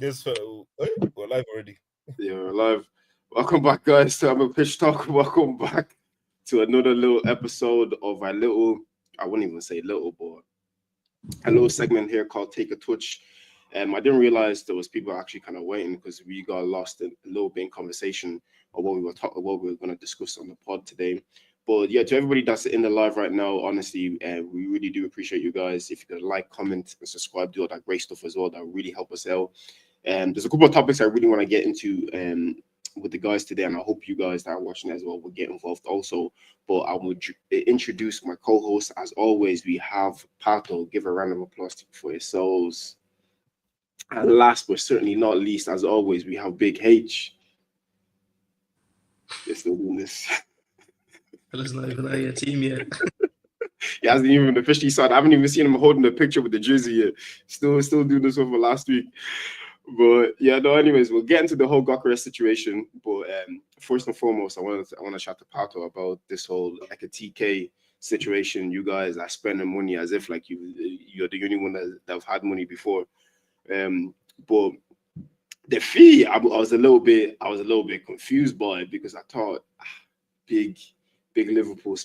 This we're live already. Yeah, we're live. Welcome back, guys, to I'm a Pitch Talk. Welcome back to another little episode of our little, I wouldn't even say little, but a little segment here called Take a Touch. I didn't realize there was people actually kind of waiting because we got lost in a little bit in conversation of what we were talking, what we were going to discuss on the pod today. But yeah, to everybody that's in the live right now, honestly, we really do appreciate you guys. If you could like, comment, and subscribe, do all that great stuff as well, that would really help us out. There's a couple of topics I really want to get into with the guys today, and I hope you guys that are watching as well will get involved also. But I would introduce my co-host. As always, we have Pato. Give a round of applause for yourselves. And last but certainly not least, as always, we have Big H. You're still doing this. Fella's not even out of your team yet. He hasn't even officially signed. I haven't even seen him holding the picture with the jersey yet. Still doing this over last week. But yeah, no. Anyways, we'll get into the whole Gyokeres situation. But first and foremost, I want to chat to Pato about this whole Ekitike situation. You guys are spending money as if like you're the only one that have had money before. But the fee, I was a little bit confused by it because I thought big Liverpool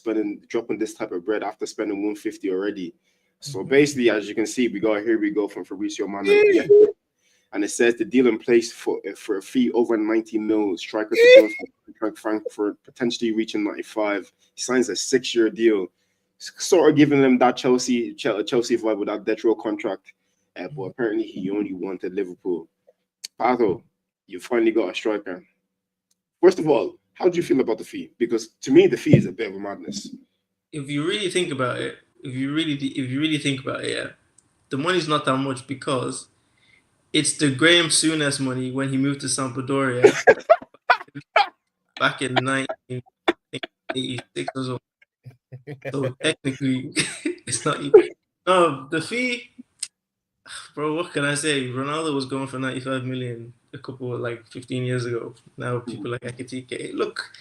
dropping this type of bread after spending 150 already. So basically, as you can see, we go from Fabrizio Mano. Yeah. And it says the deal in place for a fee over 90 mil. Striker to go from Frankfurt, potentially reaching 95. He signs a 6-year deal, sort of giving them that Chelsea vibe with that death row contract. But apparently, he only wanted Liverpool. Pato, you finally got a striker. First of all, how do you feel about the fee? Because to me, the fee is a bit of a madness. If you really think about it, yeah, the money's not that much because it's the Graham Souness money when he moved to Sampdoria back in 1986 or so. So technically, it's not. No, the fee, bro. What can I say? Ronaldo was going for 95 million a couple like 15 years ago. Now people like Ekitike. Look,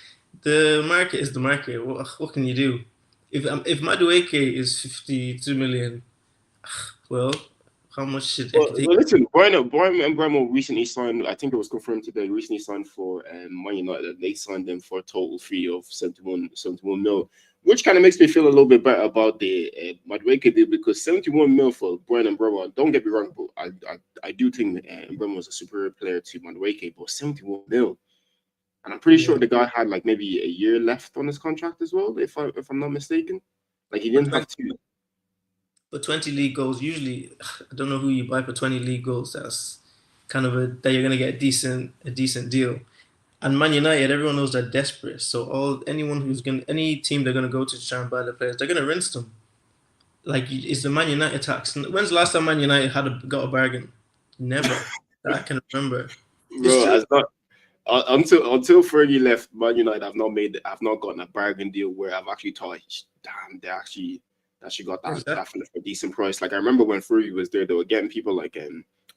the market is the market. What can you do? If Madueke is 52 million, well, how much should Ekitike? Well, listen, Brian Mbeumo recently signed. I think it was confirmed today. Recently signed for Man United. They signed them for a total fee of 71 mil, which kind of makes me feel a little bit better about the Madueke deal because 71 mil for Brian Mbeumo. Don't get me wrong, but I do think Mbeumo was a superior player to Madueke, but 71 mil. And I'm pretty sure the guy had like maybe a year left on his contract as well, if I'm not mistaken. Like he didn't have to. For 20 league goals, usually I don't know who you buy for 20 league goals. That's kind of that you're gonna get a decent deal. And Man United, everyone knows they're desperate. So any team they're gonna go to try and buy the players, they're gonna rinse them. Like it's the Man United tax. When's the last time Man United got a bargain? Never. That I can remember. Bro, until Fergie left Man United, I've not gotten a bargain deal where I've actually thought, damn, they actually got that for a decent price. Like I remember when Fergie was there, they were getting people like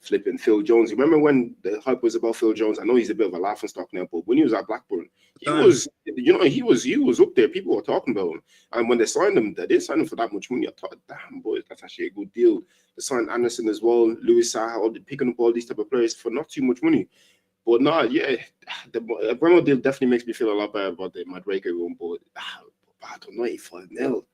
flipping Phil Jones. You remember when the hype was about Phil Jones? I know he's a bit of a laughing stock now, but when he was at Blackburn, he was up there. People were talking about him. And when they signed him, they didn't sign him for that much money. I thought, damn boys, that's actually a good deal. They signed Anderson as well, Louis Saha, picking up all these type of players for not too much money. But no, yeah, the Bremer deal definitely makes me feel a lot better about the Madueke one. But I don't know, 95 mil.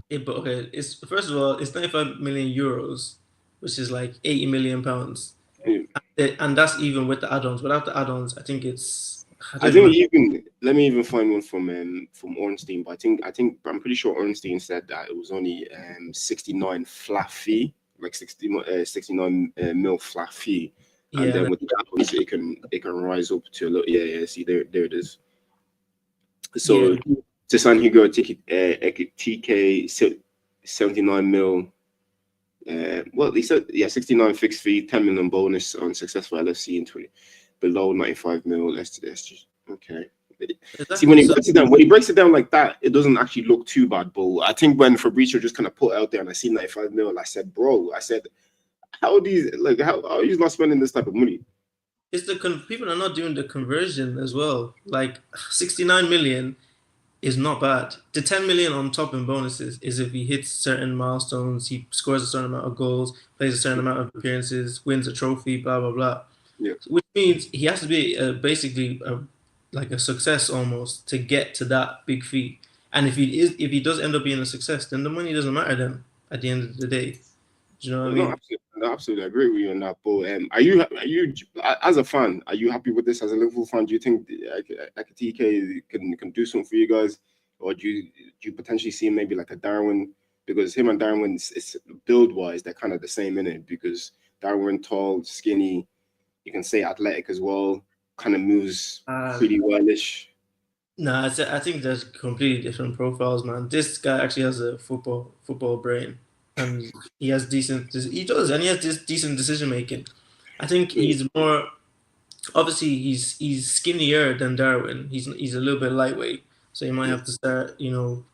Yeah, but okay, first of all, it's 95 million euros, which is like 80 million pounds, and that's even with the add-ons. Without the add-ons, I think it's. Let me even find one from Ornstein, but I'm pretty sure Ornstein said that it was only 69 flat fee, like 69 mil flat fee. And then with the add-ons, it can rise up to a little. Yeah. See, there it is. So to San Hugo Ekitike 79 mil. Well, he said 69 fixed fee, 10 million bonus on successful LFC in 20 below 95 mil. Let's just okay. See, when he breaks it down like that, it doesn't actually look too bad. But I think when Fabrizio just kind of put out there and I see 95 mil, I said, how are you not spending this type of money? It's people are not doing the conversion as well. Like 69 million is not bad. The 10 million on top in bonuses is if he hits certain milestones, he scores a certain amount of goals, plays a certain amount of appearances, wins a trophy, blah blah blah. Yeah. which means he has to be basically like a success almost to get to that big fee. And if he does end up being a success, then the money doesn't matter then at the end of the day. Do you know what I No, mean? absolutely, no, absolutely agree with you on that. But are you as a fan, are you happy with this as a Liverpool fan? Do you think Ekitike can do something for you guys, or do you potentially see maybe like a Darwin? Because him and Darwin, it's build wise, they're kind of the same in it. Because Darwin tall, skinny, you can say athletic as well, kind of moves Uh, pretty wellish. No, I think there's completely different profiles, man. This guy actually has a football brain, and he has he does, and he has this decent decision making. I think Yeah. he's more obviously he's skinnier than Darwin. He's a little bit lightweight, so you might Yeah. have to start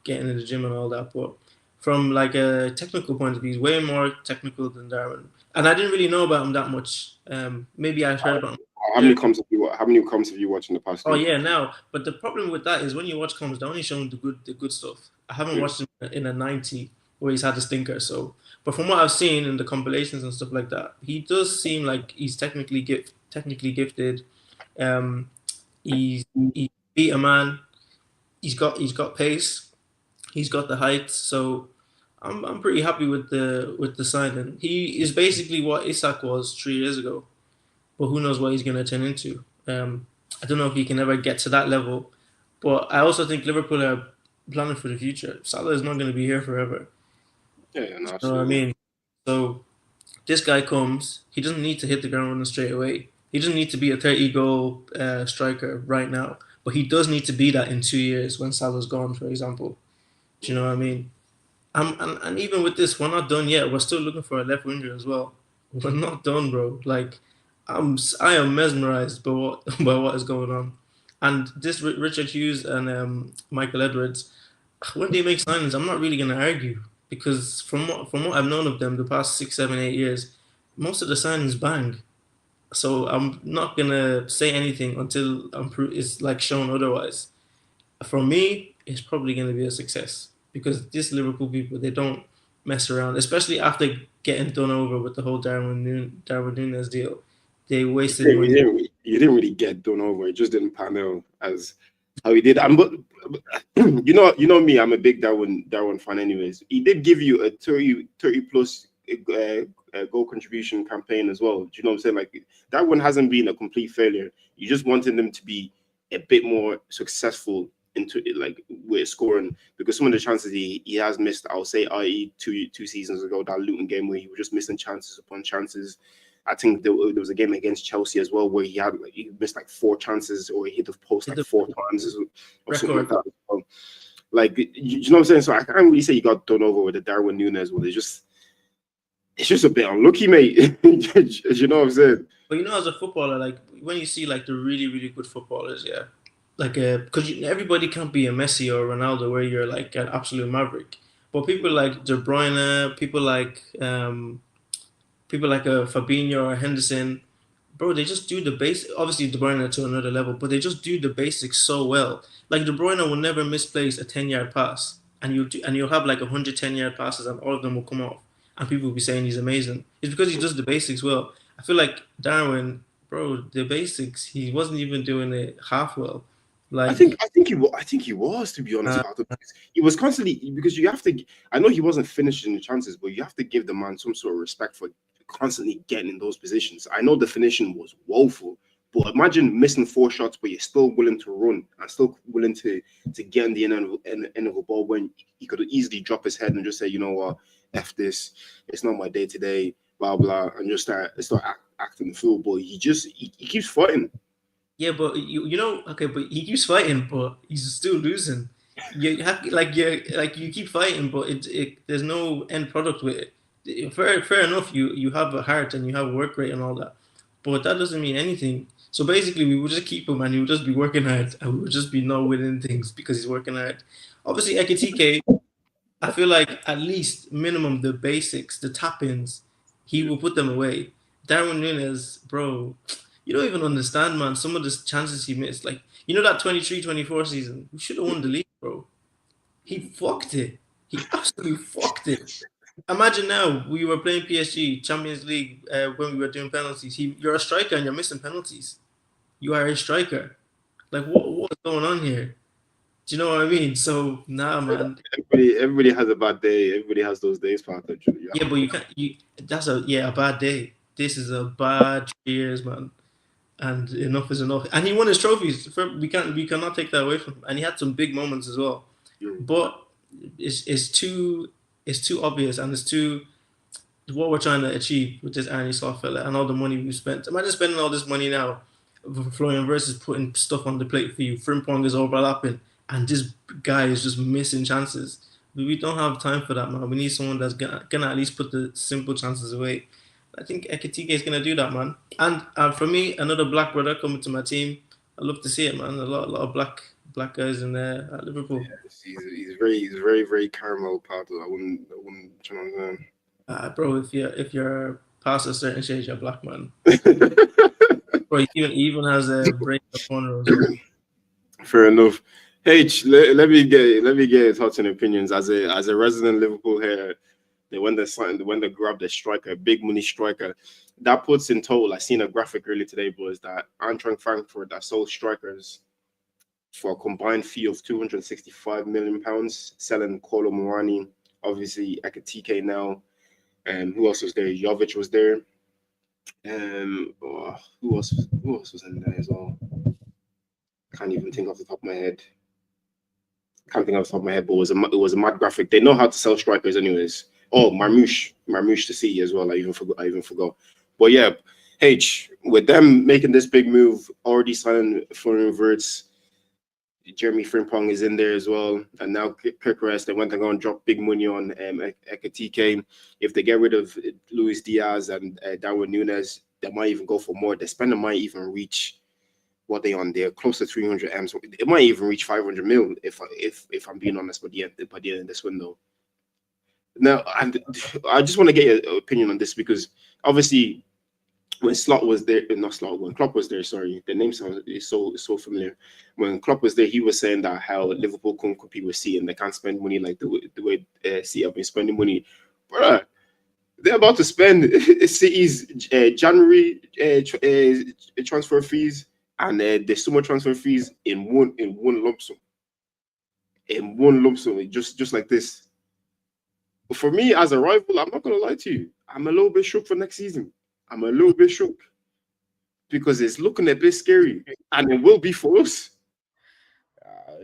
getting in the gym and all that. But from like a technical point of view, he's way more technical than Darwin. And I didn't really know about him that much. Maybe I heard about him. How many comps have you watched in the past Oh week? yeah, now. But the problem with that is when you watch comms, they're only showing the good stuff. I haven't Yeah. watched him in a 90 where he's had a stinker. So, but from what I've seen in the compilations and stuff like that, he does seem like he's technically gifted. Um, he beat a man. He's got pace. He's got the height. So I'm pretty happy with the signing. He is basically what Isak was 3 years ago, but who knows what he's going to turn into. I don't know if he can ever get to that level, but I also think Liverpool are planning for the future. Salah is not going to be here forever. Yeah, no, You know what I absolutely. mean? So this guy comes, he doesn't need to hit the ground running straight away. He doesn't need to be a 30 goal striker right now, but he does need to be that in 2 years when Salah's gone, for example. Do you know what I mean? And even with this, we're not done yet. We're still looking for a left winger as well. We're not done, bro. Like, I am mesmerized by what by what is going on. And this Richard Hughes and Michael Edwards, when they make signings, I'm not really gonna argue because from what I've known of them the past 6, 7, 8 years, most of the signings bang. So I'm not gonna say anything until it's like shown otherwise. For me, it's probably going to be a success because these Liverpool people they don't mess around, especially after getting done over with the whole Darwin Nunes deal. They wasted money. You didn't really get done over. It just didn't pan out as how he did. And but you know me, I'm a big Darwin fan. Anyways, he did give you a 30 plus goal contribution campaign as well. Do you know what I'm saying? Like that one hasn't been a complete failure. You just wanted them to be a bit more successful into it, like with scoring, because some of the chances he has missed, I'll say, i.e., two seasons ago, that Luton game where he was just missing chances upon chances. I think there was a game against Chelsea as well where he missed like 4 chances or he hit the post Hit like the 4 times or something like record. that. So, like you know what I'm saying? So I can't really say you got done over with the Darwin Nunes one. It's just a bit unlucky, mate. You know what I'm saying? But as a footballer, like when you see like the really really good footballers, yeah, like because everybody can't be a Messi or Ronaldo where you're like an absolute maverick. But people like De Bruyne, people like Fabinho or Henderson, bro, they just do the basic. Obviously, De Bruyne to another level, but they just do the basics so well. Like De Bruyne will never misplace a 10-yard pass, and you'll have like 110-yard passes, and all of them will come off, and people will be saying he's amazing. It's because he does the basics well. I feel like Darwin, bro, the basics he wasn't even doing it half well. Like, I think he was, to be honest about it. He was constantly, because you have to. I know he wasn't finishing the chances, but you have to give the man some sort of respect for constantly getting in those positions. I know the finishing was woeful, but imagine missing 4 shots, but you're still willing to run and still willing to get in the end of a ball when he could easily drop his head and just say, you know what, f this, it's not my day today, blah blah, and just start acting the fool. But he keeps fighting. yeah, but okay, but he keeps fighting, but he's still losing. You keep fighting, but there's no end product with it. Fair enough. You have a heart and you have work rate and all that, but that doesn't mean anything. So basically, we would just keep him and he would just be working hard, and we would just be not winning things because he's working hard. Obviously, Ekitike, I feel like at least minimum the basics, the tap ins, he will put them away. Darwin Nunes, bro, you don't even understand, man. Some of the chances he missed, like that 23-24 season, we should have won the league, bro. He fucked it. He absolutely fucked it. Imagine now we were playing PSG Champions League when we were doing penalties. You're a striker and you're missing penalties. You are a striker. Like what's going on here? Do you know what I mean? So nah, man. Everybody has a bad day. Everybody has those days, Parker. You have Yeah, to but you can't. That's a bad day. This is a bad years, man. And enough is enough. And he won his trophies. We cannot take that away from him. And he had some big moments as well. But it's too obvious and it's too what we're trying to achieve with this Annie Slough fella and all the money we've spent. Imagine spending all this money now for Florian versus putting stuff on the plate for you. Frimpong is overlapping, and this guy is just missing chances. We don't have time for that, man. We need someone that's gonna at least put the simple chances away. I think Ekitike is gonna do that, man. And for me, another black brother coming to my team. I love to see it, man. A lot of black guys in there at Liverpool. He's very caramel Parker. I wouldn't. You know what I'm Bro, if you're past a certain stage, you're black, man. Bro, he even has a break in the corner as well. Fair enough. H, let me get your thoughts and opinions as a resident Liverpool here. When they grab the striker, big money striker, that puts in total. I seen a graphic earlier today, boys, that Eintracht Frankfurt that sold strikers for a combined fee of £265 million, selling Kolo Muani, obviously Ekitike now, and who else was there? Jovic was there. Who else was in there as well? Can't even think off the top of my head. Can't think off the top of my head, but it was a mad graphic. They know how to sell strikers, anyways. Oh, Marmouche to see as well. I even forgot. But yeah, H, with them making this big move, already signing Florian Wirtz, Jeremy Frimpong is in there as well, and now Gyokeres. They went and go and drop big money on Ekitike. If they get rid of Luis Diaz and Darwin Núñez, they might even go for more. The spender might even reach what they on there, close to 300 M's. It might even reach 500 mil if I'm being honest by the end of this window. Now, I just want to get your opinion on this because obviously when Slot was there, not Slot, when Klopp was there, sorry, the name is so familiar. When Klopp was there, he was saying that how Liverpool couldn't compete with City and they can't spend money like the way City have been spending money. Bruh, they're about to spend City's January transfer fees and the summer transfer fees in one lump sum. In one lump sum, just like this. For me, as a rival, I'm not gonna lie to you. I'm a little bit shook for next season. I'm a little bit shook because it's looking a bit scary, and it will be for us.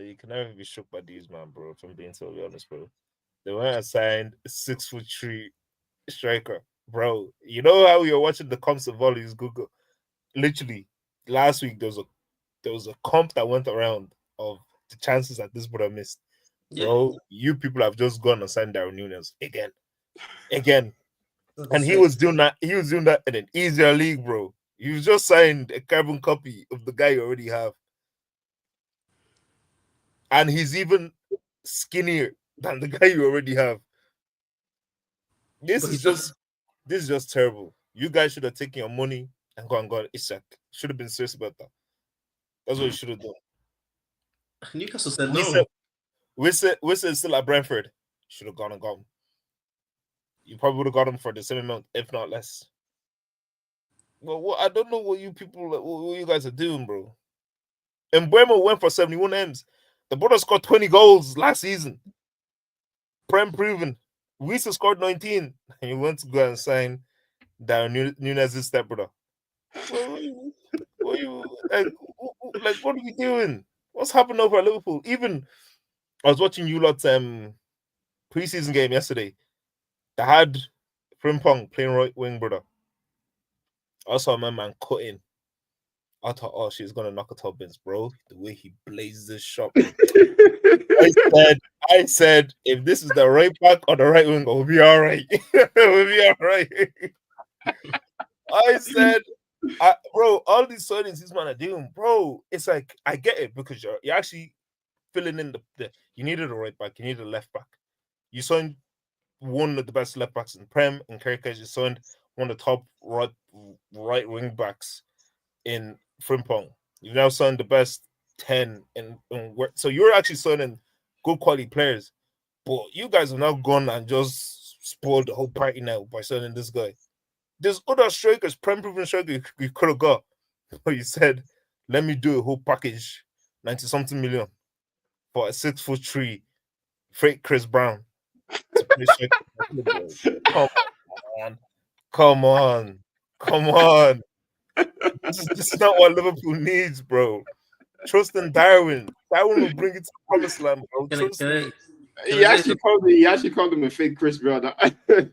You can never be shook by these, man, bro. If I'm being totally honest, bro. They went and signed a 6'3" striker, bro. You know how you're watching the comps and volleys, Google. Literally, last week there was a comp that went around of the chances that this brother missed. Bro, you people have just gone and signed Darwin Núñez again. And he was doing that in an easier league, bro. You've just signed a carbon copy of the guy you already have. And he's even skinnier than the guy you already have. This is just terrible. You guys should have taken your money and gone Ishak. Should have been serious about that. That's what you should have done. Newcastle said no. Wissa is still at Brentford. Should have gone and got him. You probably would have got him for the same amount, if not less. Well, I don't know what you guys are doing, bro. And Mbeumo went for 71 M's. The brother scored 20 goals last season. Prem proven. Wissa scored 19. And you went to go and sign Darwin Núñez's stepbrother. What are you doing? What's happening over at Liverpool? Even I was watching you lot's preseason game yesterday. They had Frimpong playing right wing, brother. I saw my man cutting. I thought, oh, she's gonna knock a top bins, bro. The way he blazes this shot, bro. I said, if this is the right back or the right wing, we'll be all right. We'll be all right. I said, bro, all these signings these man are doing, bro. It's like I get it because you're actually filling in the you needed a right back, you needed a left back. You signed one of the best left backs in Prem, and Gyokeres. You signed one of the top right wing backs in Frimpong. You've now signed the best 10 so you're actually signing good quality players. But you guys have now gone and just spoiled the whole party now by selling this guy. There's other strikers, prem-proven strikers you could have got. But you said, let me do a whole package, 90-something million for a 6'3" fake Chris Brown to play striker. Come on. Come on. Come on. This is not what Liverpool needs, bro. Trust in Darwin. Darwin will bring it to the promised land, bro. Trust me. He actually called him a fake Chris Brown. Listen,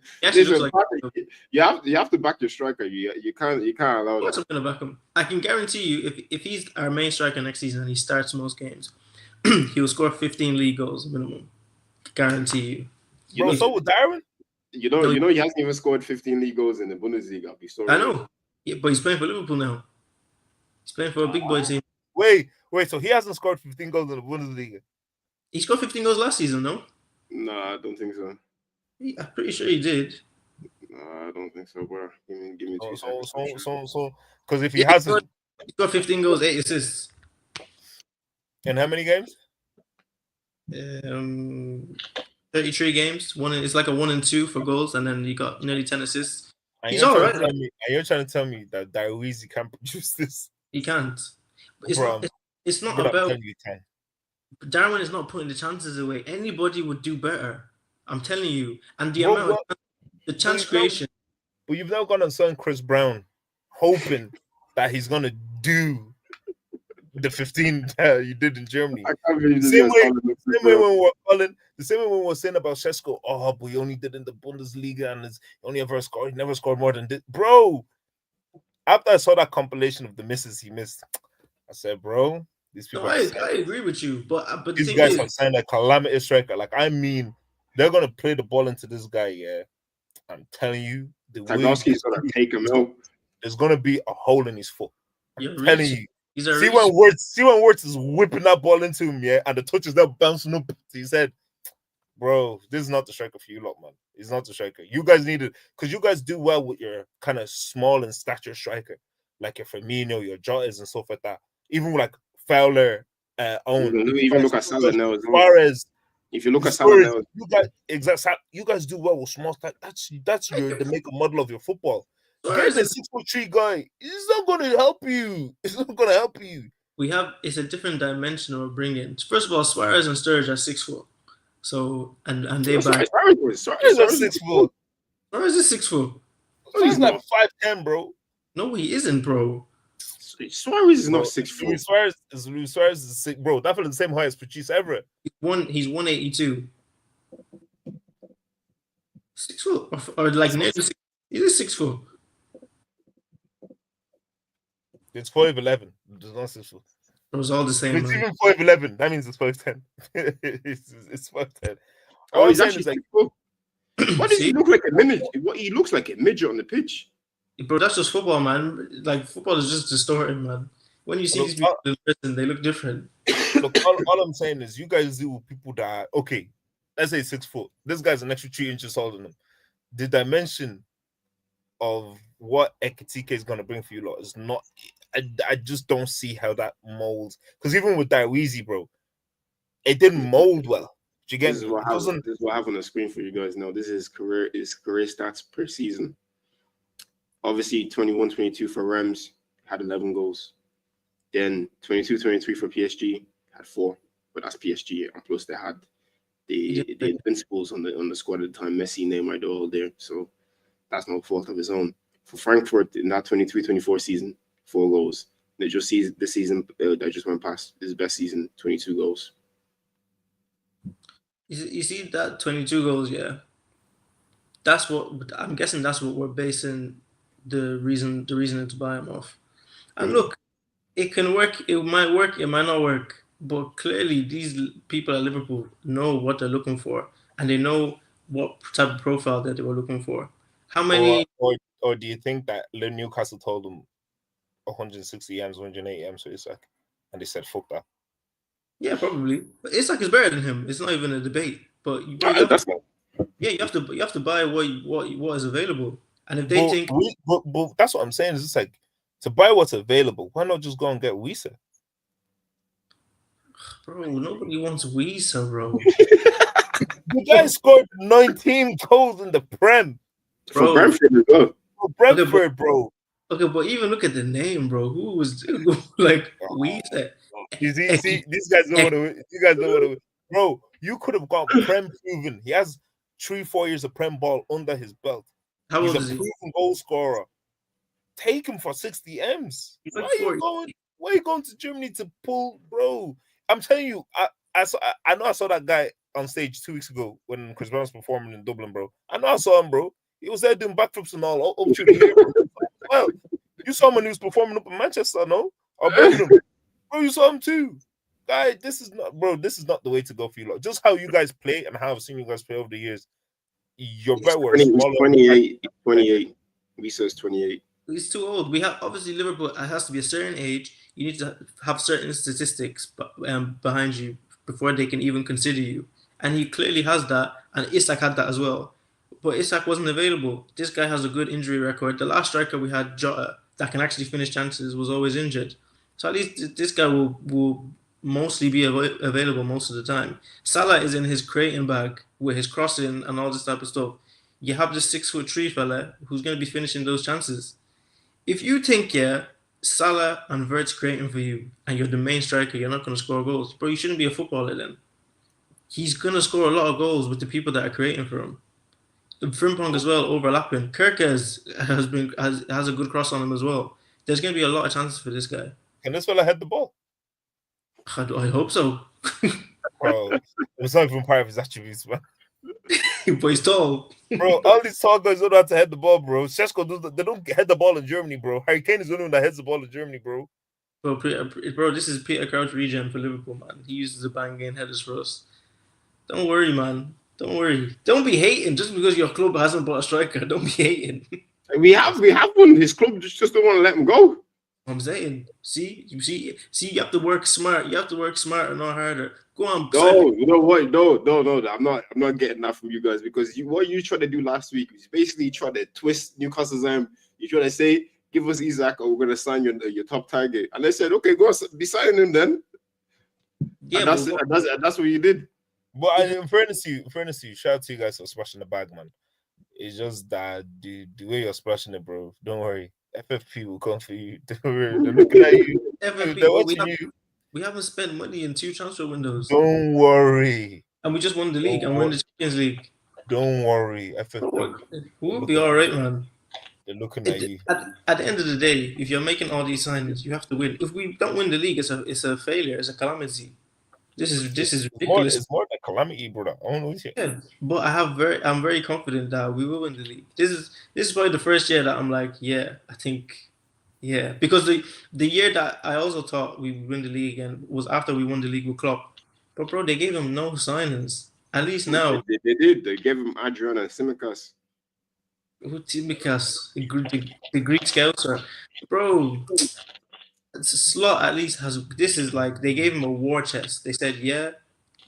you have to back your striker. You can't allow that. I'm gonna back him. I can guarantee you, if he's our main striker next season and he starts most games, he will score 15 league goals minimum. Guarantee you. Bro, so with Darwin? You know, he hasn't even scored 15 league goals in the Bundesliga. I know. Yeah, but he's playing for Liverpool now. He's playing for a big boy team. Wait, so he hasn't scored 15 goals in the Bundesliga? He scored 15 goals last season, no? No, I don't think so. I'm pretty sure he did. No, I don't think so, bro. Give me 2 seconds. So, because if he hasn't... He scored 15 goals, 8 assists. In how many games? 33 games. It's like a 1 and 2 for goals, and then he got nearly 10 assists. He's all right. Are you trying to tell me that Darwizi can't produce this? He can't. It's not bro, about... Darwin is not putting the chances away. Anybody would do better. I'm telling you. And the chance creation. But you've now gone and signed Chris Brown, hoping that he's going to do the 15 you did in Germany. The same way when we were saying about Sesko, but he only did in the Bundesliga and he only ever scored. He never scored more than this. Bro, after I saw that compilation of the misses he missed, I said, bro, these people. I agree with you, but these guys have signed a calamity striker. Like, I mean, they're gonna play the ball into this guy. Yeah, I'm telling you, Tarkowski's gonna take him out. There's gonna be a hole in his foot. I'm telling you. See when Wirtz is whipping that ball into him, yeah, and the touch is now bouncing up to his head. Bro, this is not the striker for you lot, man. It's not the striker. You guys need it because you guys do well with your kind of small in stature striker, like your Firmino, your Jotas, and stuff like that. Even with like Fowler, Owen. Even look at Salah now. Suarez. If you look at Salah now, you guys do well with small stature. That's the make a model of your football. There's a 6'3" guy. It's not going to help you. It's not going to help you. It's a different dimension we're bringing. First of all, Suarez and Sturridge are 6 foot. So and they Suarez is 6 foot. Suarez is 6 foot. He's like 5'10", bro. No, he isn't, bro. Suarez is not 6 foot. Suarez is 6, bro. Definitely the same height as Patrice Evra. He's 182. 6 foot, or like nearly 6. He's 6 foot. It's 5'11". It's not 6 foot. It was all the same. It's even 5'11". That means it's 5'10". it's 5'10". Oh, he's actually like, why does he look like a midget? He looks like a midget on the pitch. Bro, that's just football, man. Like, football is just distorted, man. When you see these people in person, they look different. Look, all I'm saying is you guys do with people that are, okay, let's say 6 foot. This guy's an extra 3 inches taller than him. The dimension of what Ekitike is going to bring for you lot is not... I just don't see how that molds. Because even with Darwizi, bro, it didn't mold well. Do you get this is what I have on the screen for you guys now. This is career stats per season. Obviously, 21-22 for Rams, had 11 goals. Then 22-23 for PSG, had 4. But that's PSG. And plus, they had the invincibles on the squad at the time. Messi, Neymar, they're all there. So that's no fault of his own. For Frankfurt, in that 23-24 season, 4 goals. They just see the season that just went past. His best season, 22 goals. You see that 22 goals, yeah. That's what I'm guessing. That's what we're basing the reason to buy him off. And look, it can work. It might work. It might not work. But clearly, these people at Liverpool know what they're looking for, and they know what type of profile that they were looking for. How many? Or do you think that Newcastle told them 160 M's, 180 M's for Isak, and they said fuck that? Yeah, probably. But Isak is better than him. It's not even a debate. But you have to buy what is available. And if they think, but that's what I'm saying. Is it's like to buy what's available. Why not just go and get Wisa? Bro, nobody wants Wisa, bro. The guy scored 19 goals in the Prem For Bro. Brentford as well. for Brentford, bro. Okay, but even look at the name, bro. Who was like we said? You see, these guys don't want to win. You guys don't want to win. Bro, you could have got Prem proven. He has 3-4 years of Prem ball under his belt. How He's old a is he? proven goal scorer. Take him for 60 M's. He's Why like are you 40. going? Why are you going to Germany to pull, bro? I'm telling you, I know I saw that guy on stage 2 weeks ago when Chris Brown was performing in Dublin, bro. I know I saw him, bro. He was there doing backflips and all up through the year. Well, you saw him when he was performing up in Manchester, no? Or Birmingham. Bro, you saw him too. Guy, this is not the way to go for you lot. Just how you guys play and how I've seen you guys play over the years. Your bet were He's smaller. 28. We says 28. He's too old. We have obviously Liverpool. It has to be a certain age. You need to have certain statistics behind you before they can even consider you. And he clearly has that. And Isak had that as well. But Isak wasn't available. This guy has a good injury record. The last striker we had, Jota, that can actually finish chances, was always injured. So at least this guy will mostly be available most of the time. Salah is in his creating bag with his crossing and all this type of stuff. You have this 6'3" fella who's going to be finishing those chances. If you think, yeah, Salah and Vert's creating for you and you're the main striker, you're not going to score goals, bro, you shouldn't be a footballer then. He's going to score a lot of goals with the people that are creating for him. The Frimpong as well, overlapping. Kirkes has a good cross on him as well. There's going to be a lot of chances for this guy. Can this fella head the ball? I hope so. Bro, it's not even part of his attributes, man. But he's tall. Bro, all these tall guys don't know how to head the ball, bro. Šeško, they don't head the ball in Germany, bro. Harry Kane is the only one that heads the ball in Germany, bro. Bro, this is Peter Crouch regen for Liverpool, man. He uses the bang-in headers for us. Don't worry, man. Don't worry. Don't be hating just because your club hasn't bought a striker. Don't be hating. We have one. His club just don't want to let him go. I'm saying, see, you have to work smart. You have to work smarter, not harder. Go on. No, you know what? No. I'm not getting that from you guys because what you tried to do last week is basically try to twist Newcastle's arm. You try to say, give us Isak or we're gonna sign your top target. And they said, okay, go be signing him then. Yeah, and that's what you did. But in fairness to you, shout out to you guys for splashing the bag, man. It's just that the way you're splashing it, bro. Don't worry. FFP will come for you. Don't worry. They're looking at you. They're watching you. We haven't spent money in 2 transfer windows. Don't worry. And we just won the league and won the Champions League. Don't worry. FFP. We'll be all right, man. They're looking at you. At the end of the day, if you're making all these signings, you have to win. If we don't win the league, it's a failure. It's a calamity. This is ridiculous. It's more than calamity, brother. I don't know. Yeah, but I'm very confident that we will win the league. This is probably the first year that I'm like, yeah, I think, yeah, because the year that I also thought we would win the league and was after we won the league with Klopp. But bro, they gave him no signings. At least now they did. They gave him Adrian and Tsimikas. Who Tsimikas, the Greek scouser, bro. Slot at least has. This is like they gave him a war chest. They said, "Yeah,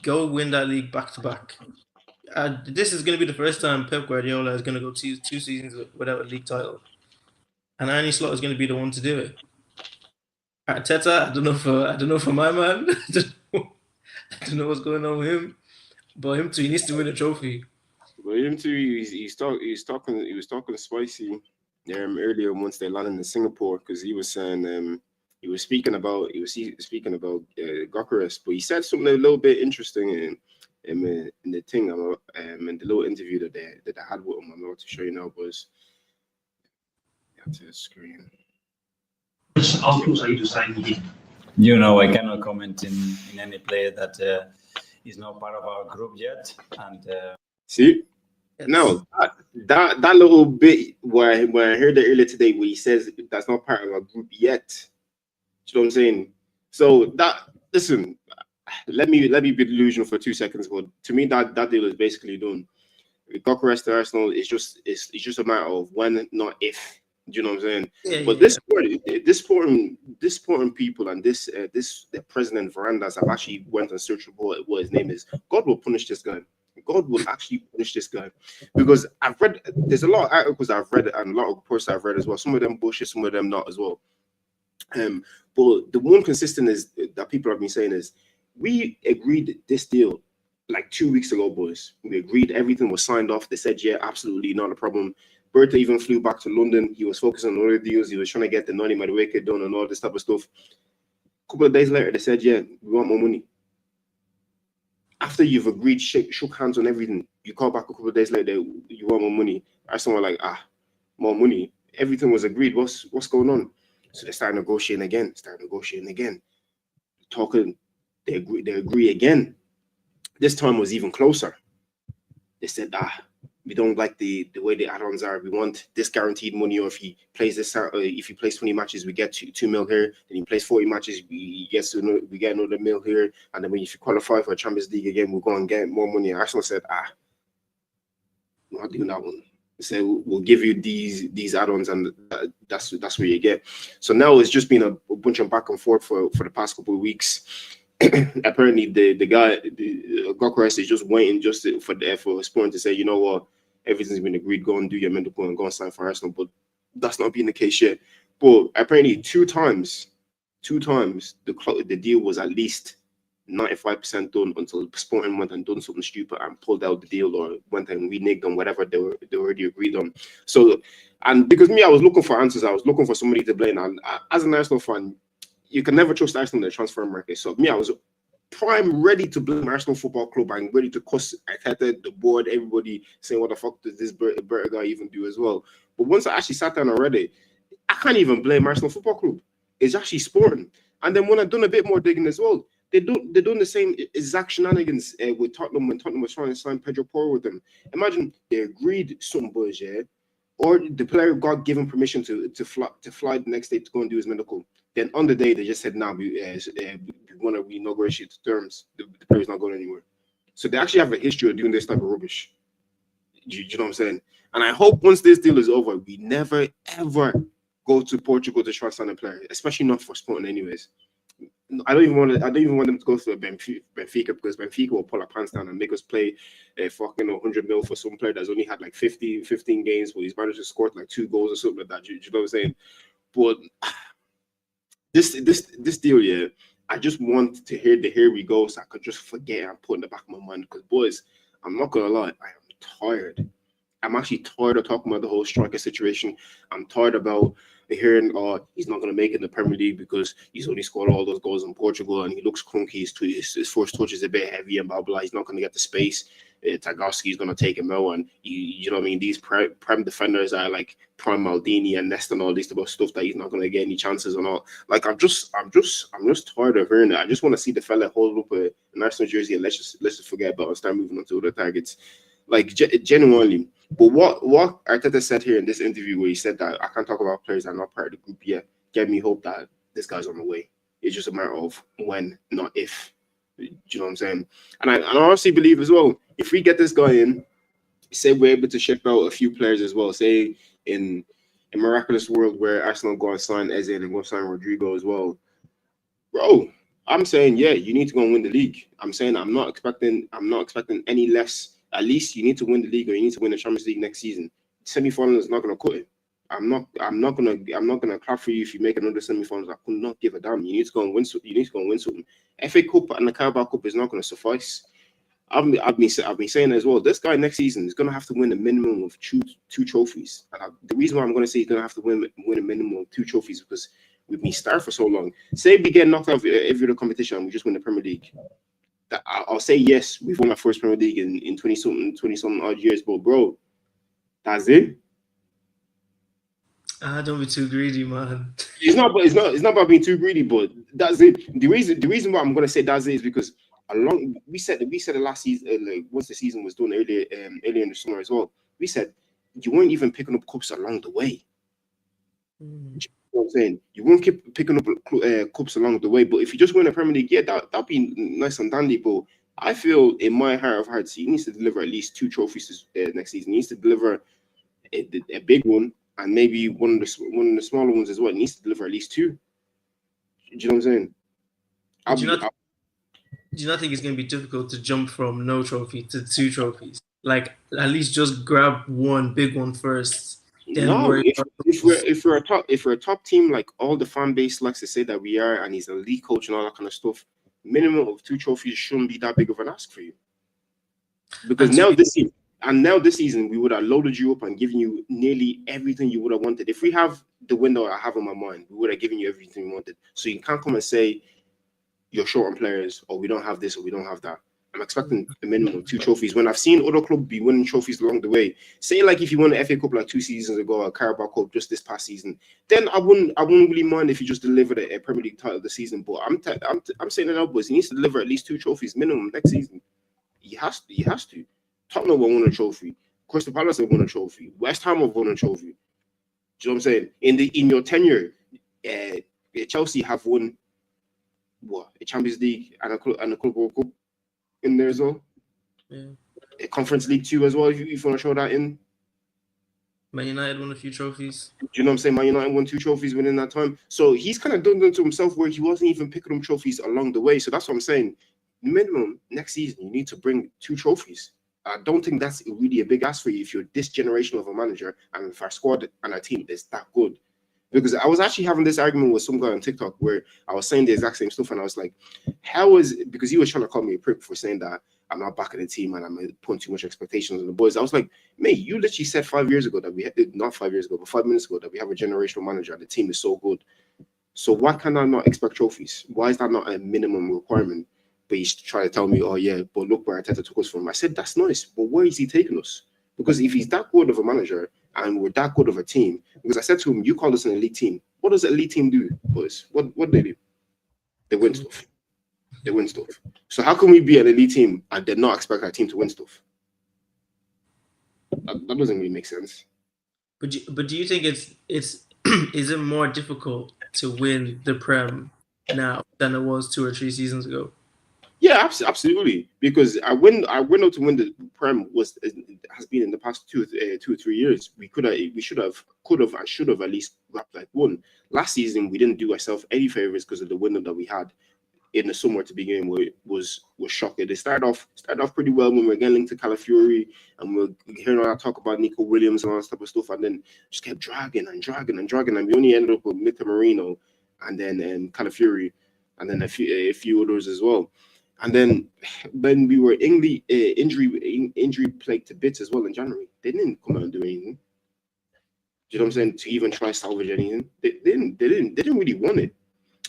go win that league back to back." This is going to be the first time Pep Guardiola is going to go two seasons without a league title, and Arne Slot is going to be the one to do it. Arteta, I don't know for my man. I don't know what's going on with him, but him too. He needs to win a trophy. But him too. He was talking spicy earlier once they landed in Singapore because he was saying he was speaking about Gyokeres, but he said something a little bit interesting in the thing in the little interview that I had with him. I'm about to show you now, boys. To screen. Which outlook are you deciding? You know, I cannot comment in any player that is not part of our group yet. And see, no, that little bit where I heard it earlier today, where he says that's not part of our group yet. You know what I'm saying? So listen, let me be delusional for 2 seconds, but to me that deal is basically done. Gyokeres to Arsenal is just a matter of when, not if. Do you know what I'm saying? Yeah, but this important people and the president Varandas have actually went and searched for what his name is. God will punish this guy. God will actually punish this guy because I've read. There's a lot of articles I've read and a lot of posts I've read as well. Some of them bullshit, some of them not as well. But the one consistent is that people have been saying is we agreed this deal like 2 weeks ago, boys. We agreed, everything was signed off. They said, yeah, absolutely not a problem. Berta even flew back to London. He was focusing on other deals. He was trying to get the Nani Madueke done and all this type of stuff. A couple of days later, they said, yeah, we want more money. After you've agreed, shook hands on everything, you call back a couple of days later, you want more money. Arsenal were like, more money. Everything was agreed. What's going on? So they started negotiating again. Talking, they agree again. This time was even closer. They said, we don't like the way the add-ons are. We want this guaranteed money, or if he plays 20 matches, we get 2 mil here. Then he plays 40 matches, we get another mil here. And then if you qualify for a Champions League again, we'll go and get more money. Arsenal said, we're not doing that one. They said, we'll give you these add-ons, and that's what you get. So now it's just been a bunch of back and forth for the past couple of weeks. Apparently, the guy, Gyokeres, is just waiting for Sporting to say, you know what, everything's been agreed. Go and do your medical and go and sign for Arsenal. But that's not being the case yet. But apparently, two times, the deal was at least 95% done until Sporting went and done something stupid and pulled out the deal, or went and reneged on whatever they already agreed on. So, and because I was looking for answers, I was looking for somebody to blame. And as an Arsenal fan, you can never trust Arsenal in the transfer market. So I was prime ready to blame Arsenal Football Club and ready to cuss Ekitike, the board, everybody, saying what the fuck does this Berta guy even do as well. But once I actually sat down and read it, I can't even blame Arsenal Football Club. It's actually Sporting. And then when I've done a bit more digging as well, they're doing the same exact shenanigans with Tottenham when Tottenham was trying to sign Pedro Porro with them. Imagine they agreed some boys, yeah, or the player got given permission to fly the next day to go and do his medical. Then on the day, they just said, "Nah, we want to renegotiate the terms. The player's not going anywhere." So they actually have a history of doing this type of rubbish. You know what I'm saying? And I hope once this deal is over, we never ever go to Portugal to try to sign a player, especially not for Sporting, anyways. I don't even want them to go to Benfica, because Benfica will pull our pants down and make us play a fucking 100 mil for some player that's only had like 15 games where he's managed to score like 2 goals or something like that. You know what I'm saying? But this deal, yeah, I just want to hear the here we go, so I could just forget and put in the back of my mind. Because boys, I'm not gonna lie, I am tired. I'm actually tired of talking about the whole striker situation. I'm tired about hearing, he's not going to make it in the Premier League because he's only scored all those goals in Portugal and he looks clunky. His first touch is a bit heavy and blah, blah. He's not going to get the space. Tarkowski's going to take him out. And, you know what I mean? These prime defenders are like Prime Maldini and Nesta and all this type stuff that he's not going to get any chances and all. Like, I'm just tired of hearing it. I just want to see the fella hold up a Arsenal jersey and let's just forget about it and start moving on to other targets. Like, genuinely. But what Arteta said here in this interview, where he said that I can't talk about players that are not part of the group yet, gave me hope that this guy's on the way. It's just a matter of when, not if. Do you know what I'm saying? And I honestly believe as well, if we get this guy in, say we're able to ship out a few players as well, say in a miraculous world where Arsenal go and sign Eze and go and sign Rodrigo as well, bro, I'm saying, yeah, you need to go and win the league. I'm saying I'm not expecting any less. At least you need to win the league, or you need to win the Champions League next season. Semi-final is not going to cut it. I'm not gonna clap for you if you make another semi-finals. I could not give a damn. You need to go and win. You need to go and win something. FA Cup and the Carabao Cup is not going to suffice. I've been saying as well. This guy next season is going to have to win a minimum of two trophies. And the reason why I'm going to say he's going to have to win a minimum of 2 trophies because we've been starved for so long. Say we get knocked out of every other competition, and we just win the Premier League. I'll say yes, we've won our first Premier League in 20 something odd years, but bro, that's it. Don't be too greedy, man. It's not about being too greedy, but that's it. The reason why I'm gonna say that's it is because we said the last season, like once the season was done earlier in the summer as well, we said you weren't even picking up cups along the way. You know what I'm saying? You won't keep picking up cups along the way, but if you just win a Premier League, yeah, that'd be nice and dandy. But I feel in my heart of hearts, he needs to deliver at least 2 trophies next season. He needs to deliver a big one and maybe one of the smaller ones as well. He needs to deliver at least 2. Do you know what I'm saying? Do you not think it's going to be difficult to jump from no trophy to 2 trophies? Like, at least just grab one big one first. No, if we're a top team, like all the fan base likes to say that we are, and he's a league coach and all that kind of stuff, minimum of 2 trophies shouldn't be that big of an ask for you. Because And to now this season, we would have loaded you up and given you nearly everything you would have wanted. If we have the window I have in my mind, we would have given you everything you wanted. So you can't come and say you're short on players, or we don't have this, or we don't have that. I'm expecting a minimum of 2 trophies. When I've seen other clubs be winning trophies along the way, say like if you won the FA Cup like 2 seasons ago, or Carabao Cup just this past season, then I wouldn't really mind if you just delivered a Premier League title this season. But I'm saying it now, boys. He needs to deliver at least 2 trophies minimum next season. He has to. He has to. Tottenham will win a trophy. Crystal Palace have won a trophy. West Ham have won a trophy. Do you know what I'm saying? In your tenure, Chelsea have won what, a Champions League and a Club World Cup in there as well. Yeah. A Conference League too as well. If you want to show that in. Man United won a few trophies. Do you know what I'm saying? Man United won 2 trophies within that time. So he's kind of done that to himself where he wasn't even picking up trophies along the way. So that's what I'm saying. Minimum next season, you need to bring 2 trophies. I don't think that's really a big ask for you if you're this generation of a manager and if our squad and our team is that good. Because I was actually having this argument with some guy on TikTok where I was saying the exact same stuff, and I was like, because he was trying to call me a prick for saying that I'm not backing the team and I'm putting too much expectations on the boys. I was like, mate, you literally said 5 years ago that we had, not 5 years ago, but 5 minutes ago, that we have a generational manager and the team is so good. So why can I not expect trophies? Why is that not a minimum requirement? But he's trying to tell me, oh yeah, but look where Arteta took us from. I said, that's nice, but where is he taking us? Because if he's that good of a manager and we're that good of a team, because I said to him, you call us an elite team. What does an elite team do, boys? What do they do? They win stuff. They win stuff. So how can we be an elite team and then not expect our team to win stuff? That doesn't really make sense. But do you think it's is it more difficult to win the Prem now than it was 2 or 3 seasons ago? Yeah, absolutely. Because our window to win the Prem has been in the past 2 or 3 years. We could have, and should have at least grabbed like one. Last season, we didn't do ourselves any favors because of the window that we had in the summer to begin with. Was shocking. They started off pretty well when we were getting linked to Calafiori, and we were hearing all that talk about Nico Williams and all that type of stuff, and then just kept dragging, and we only ended up with Mita Marino, and then Calafiori, and then a few others as well. And then when we were injury plagued to bits as well in January, they didn't come out and do anything. Do you know what I'm saying? To even try salvage anything, they didn't really want it.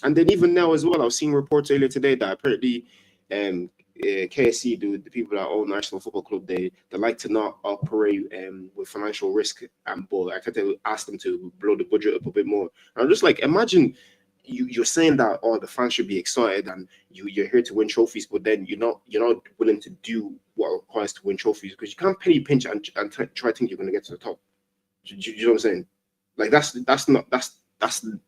And then even now as well, I was seeing reports earlier today that apparently KSC, the people that own National Football Club, they like to not operate with financial risk, but I think they asked them to blow the budget up a bit more. And I'm just like, imagine you're saying that the fans should be excited and you're here to win trophies, but then you're not willing to do what requires to win trophies, because you can't penny pinch and try to think you're going to get to the top. Do you know what I'm saying? Like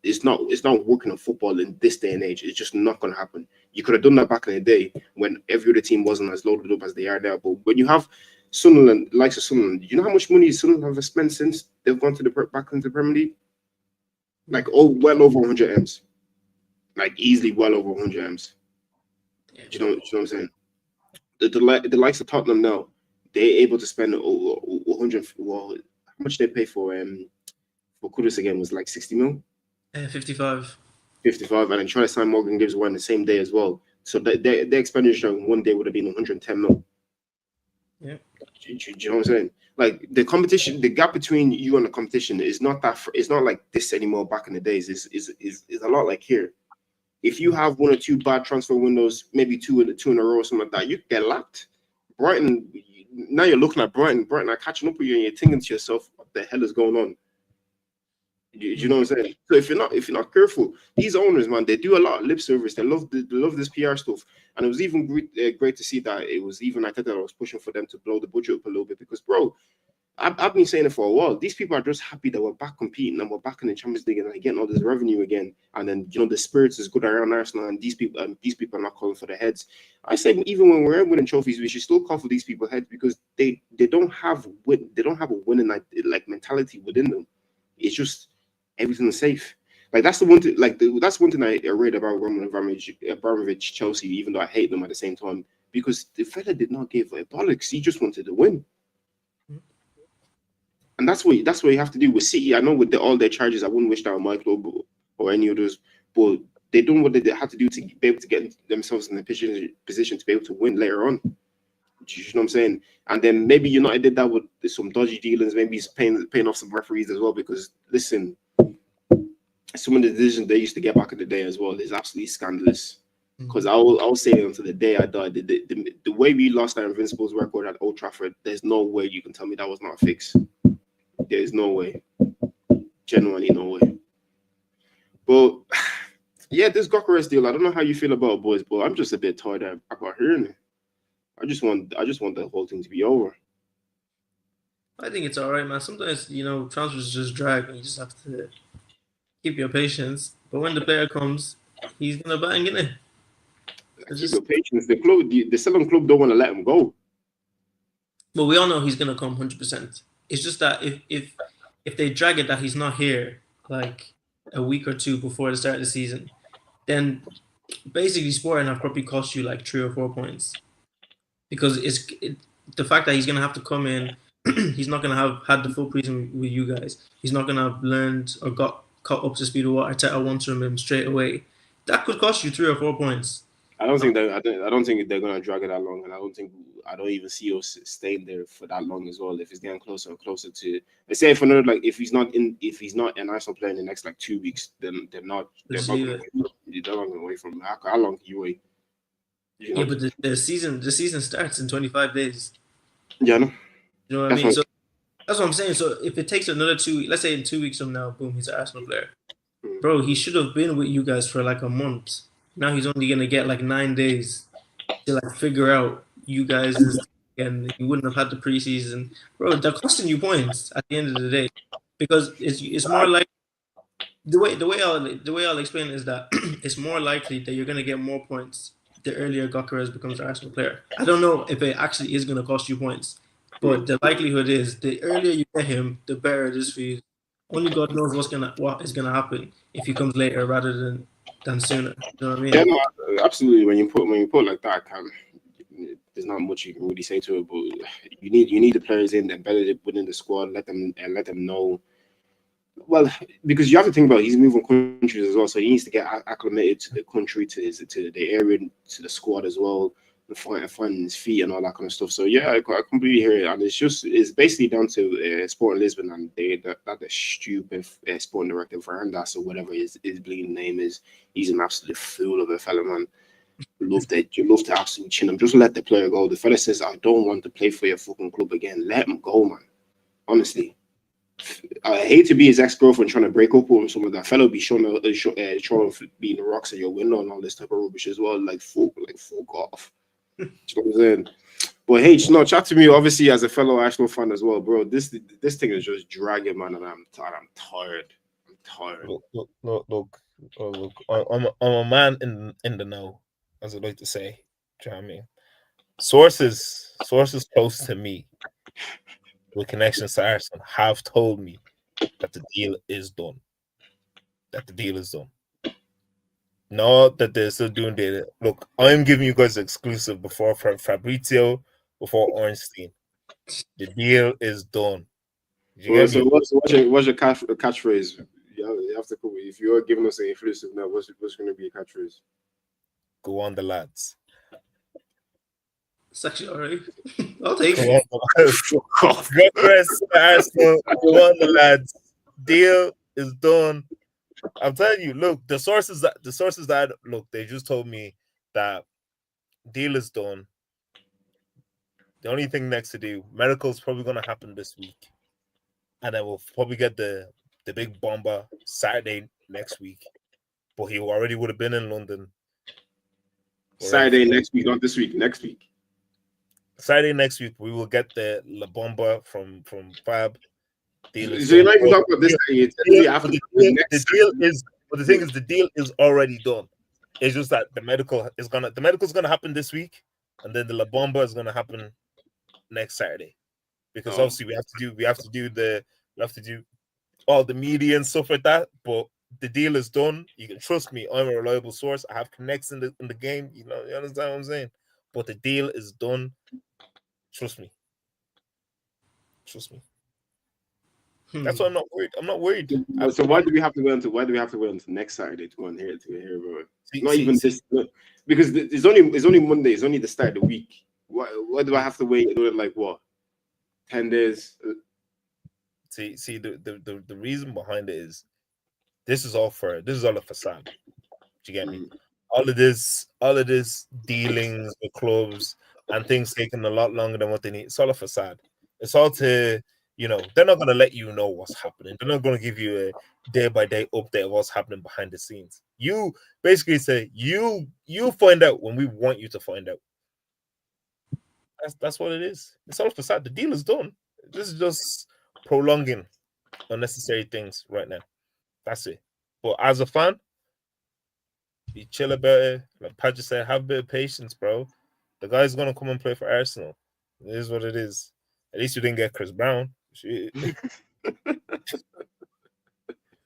it's not working on football in this day and age. It's just not going to happen. You could have done that back in the day when every other team wasn't as loaded up as they are now. But when you have Sunderland, likes of Sunderland, you know how much money Sunderland have spent since they've gone to back into the Premier League? Like well over 100 M's. Like easily well over 100 M's. Do you know what I'm saying? The likes of Tottenham now, they're able to spend 100. Well, how much they pay for Kudus again was like 60 mil? 55. 55, and then try to sign Morgan Gibbs one the same day as well. So their expenditure in one day would have been 110 mil. Yeah. Do you know what I'm saying? Like the competition, the gap between you and the competition is not that. It's not like this anymore. Back in the days, is a lot like here. If you have 1 or 2 bad transfer windows, maybe two in a row or something like that, you get lapped. Brighton, now you're looking at Brighton are catching up with you, and you're thinking to yourself, what the hell is going on? You know what I'm saying? So if you're not careful, these owners, man, they do a lot of lip service. They love this PR stuff, and it was even great to see that it was even Arteta that was pushing for them to blow the budget up a little bit, because, bro, I've been saying it for a while. These people are just happy that we're back competing and we're back in the Champions League and they're getting all this revenue again. And then the spirits is good around Arsenal, and these people are not calling for their heads. I say even when we're winning trophies, we should still call for these people's heads, because they don't have a winning like mentality within them. It's just everything is safe. Like that's the one thing. That's one thing I read about Roman Abramovich Chelsea. Even though I hate them at the same time, because the fella did not give a bollocks. He just wanted to win. And that's what you have to do with City. I know with all their charges, I wouldn't wish that on my club or any others, but they done what they had to do to be able to get themselves in a position to be able to win later on. Do you know what I'm saying? And then maybe United did that with some dodgy dealings. Maybe he's paying off some referees as well. Because listen, some of the decisions they used to get back in the day as well is absolutely scandalous. Because I'll say it until the day I die. The way we lost our Invincibles record at Old Trafford, there's no way you can tell me that was not a fix. There's no way. Genuinely no way. But yeah, this Gyokeres deal, I don't know how you feel about it, boys, but I'm just a bit tired about hearing it. I just want the whole thing to be over. I think it's all right, man. Sometimes, transfers just drag and you just have to keep your patience. But when the player comes, he's going to bang, innit? Keep your patience. The selling club don't want to let him go. But we all know he's going to come 100%. It's just that if they drag it that he's not here like a week or two before the start of the season, then basically Sporting have probably cost you like 3 or 4 points. Because the fact that he's going to have to come in, he's not going to have had the full preseason with you guys. He's not going to have learned or got caught up to speed with what Arteta wants from him straight away. That could cost you 3 or 4 points. I don't think they're gonna drag it that long, and I don't even see us staying there for that long as well. If it's getting closer and closer to, let's say if another if he's not an Arsenal player in the next 2 weeks, then they're not gonna wait from him. How long can you wait? Yeah, but the season starts in 25 days. Yeah, no. You know what I mean? So that's what I'm saying. So if it takes another 2 weeks, let's say in 2 weeks from now, boom, he's an Arsenal player. Bro, he should have been with you guys for like a month. Now he's only gonna get 9 days to figure out you guys, and he wouldn't have had the preseason. Bro, they're costing you points at the end of the day, because it's more like the way I'll explain it is that it's more likely that you're gonna get more points the earlier Gyokeres becomes an Arsenal player. I don't know if it actually is gonna cost you points, but the likelihood is the earlier you get him, the better it is for you. Only God knows what is gonna happen if he comes later rather than sooner. You know what I mean? Yeah, no, absolutely. When you put like that, there's not much you can really say to it. But you need the players embedded within the squad. Let them know. Well, because you have to think about he's moving countries as well, so he needs to get acclimated to the country, to the area, to the squad as well, and finding his feet and all that kind of stuff. So yeah, I completely hear it, and it's basically down to Sporting Lisbon and that stupid sporting director Varandas or whatever his bleeding name is. He's an absolute fool of a fella, man. You love to absolutely chin him. Just let the player go. The fella says, "I don't want to play for your fucking club again." Let him go, man. Honestly. I hate to be his ex-girlfriend trying to break up with some of that fellow be throwing being rocks at your window and all this type of rubbish as well. Fuck off. You know what I'm saying? But hey, chat to me obviously as a fellow Arsenal fan as well, bro. This thing is just dragging, man, and I'm tired. Look. I'm a man in the know, as I like to say. Do you know what I mean? Sources close to me with connections to Arsenal have told me that the deal is done. Not that they're still doing data. Look, I'm giving you guys exclusive before Fabrizio, before Ornstein. The deal is done. What's your catchphrase? You have to come. If you're giving us an exclusive now, what's going to be a catchphrase? Go on, the lads. It's actually alright. I'll take it. Arsenal, go on, the lads. Deal is done. I'm telling you. Look, the sources that look, they just told me that deal is done. The only thing next to do, medical's probably going to happen this week, and then we'll probably get the big bomber Saturday next week. But he already would have been in London. Saturday next week, not this week. Next week. Saturday next week, we will get the La Bomba from Fab. So you're not even talking about this. The deal is, but the thing is, the deal is already done. It's just that the medical's gonna happen this week, and then the La Bomba is gonna happen next Saturday, because obviously we have to do all the media and stuff like that. But the deal is done. You can trust me. I'm a reliable source. I have connects in the game. You understand what I'm saying? But the deal is done. Trust me. That's why I'm not worried. I'm not worried. So why do we have to wait until next Saturday to go and hear about it? Because it's only Monday. It's only the start of the week. What do I have to wait? Like what? 10 days? See, the reason behind it is this is all a facade. Do you get me? All of this dealings with clubs and things taking a lot longer than what they need. It's all a facade. It's all to, they're not gonna let you know what's happening. They're not gonna give you a day by day update of what's happening behind the scenes. You basically say you find out when we want you to find out. That's what it is. It's all a facade. The deal is done. This is just prolonging unnecessary things right now. That's it. But as a fan, be chill about it. Like Pat just said, have a bit of patience, bro. The guy's gonna come and play for Arsenal. It is what it is. At least you didn't get Chris Brown. Shit.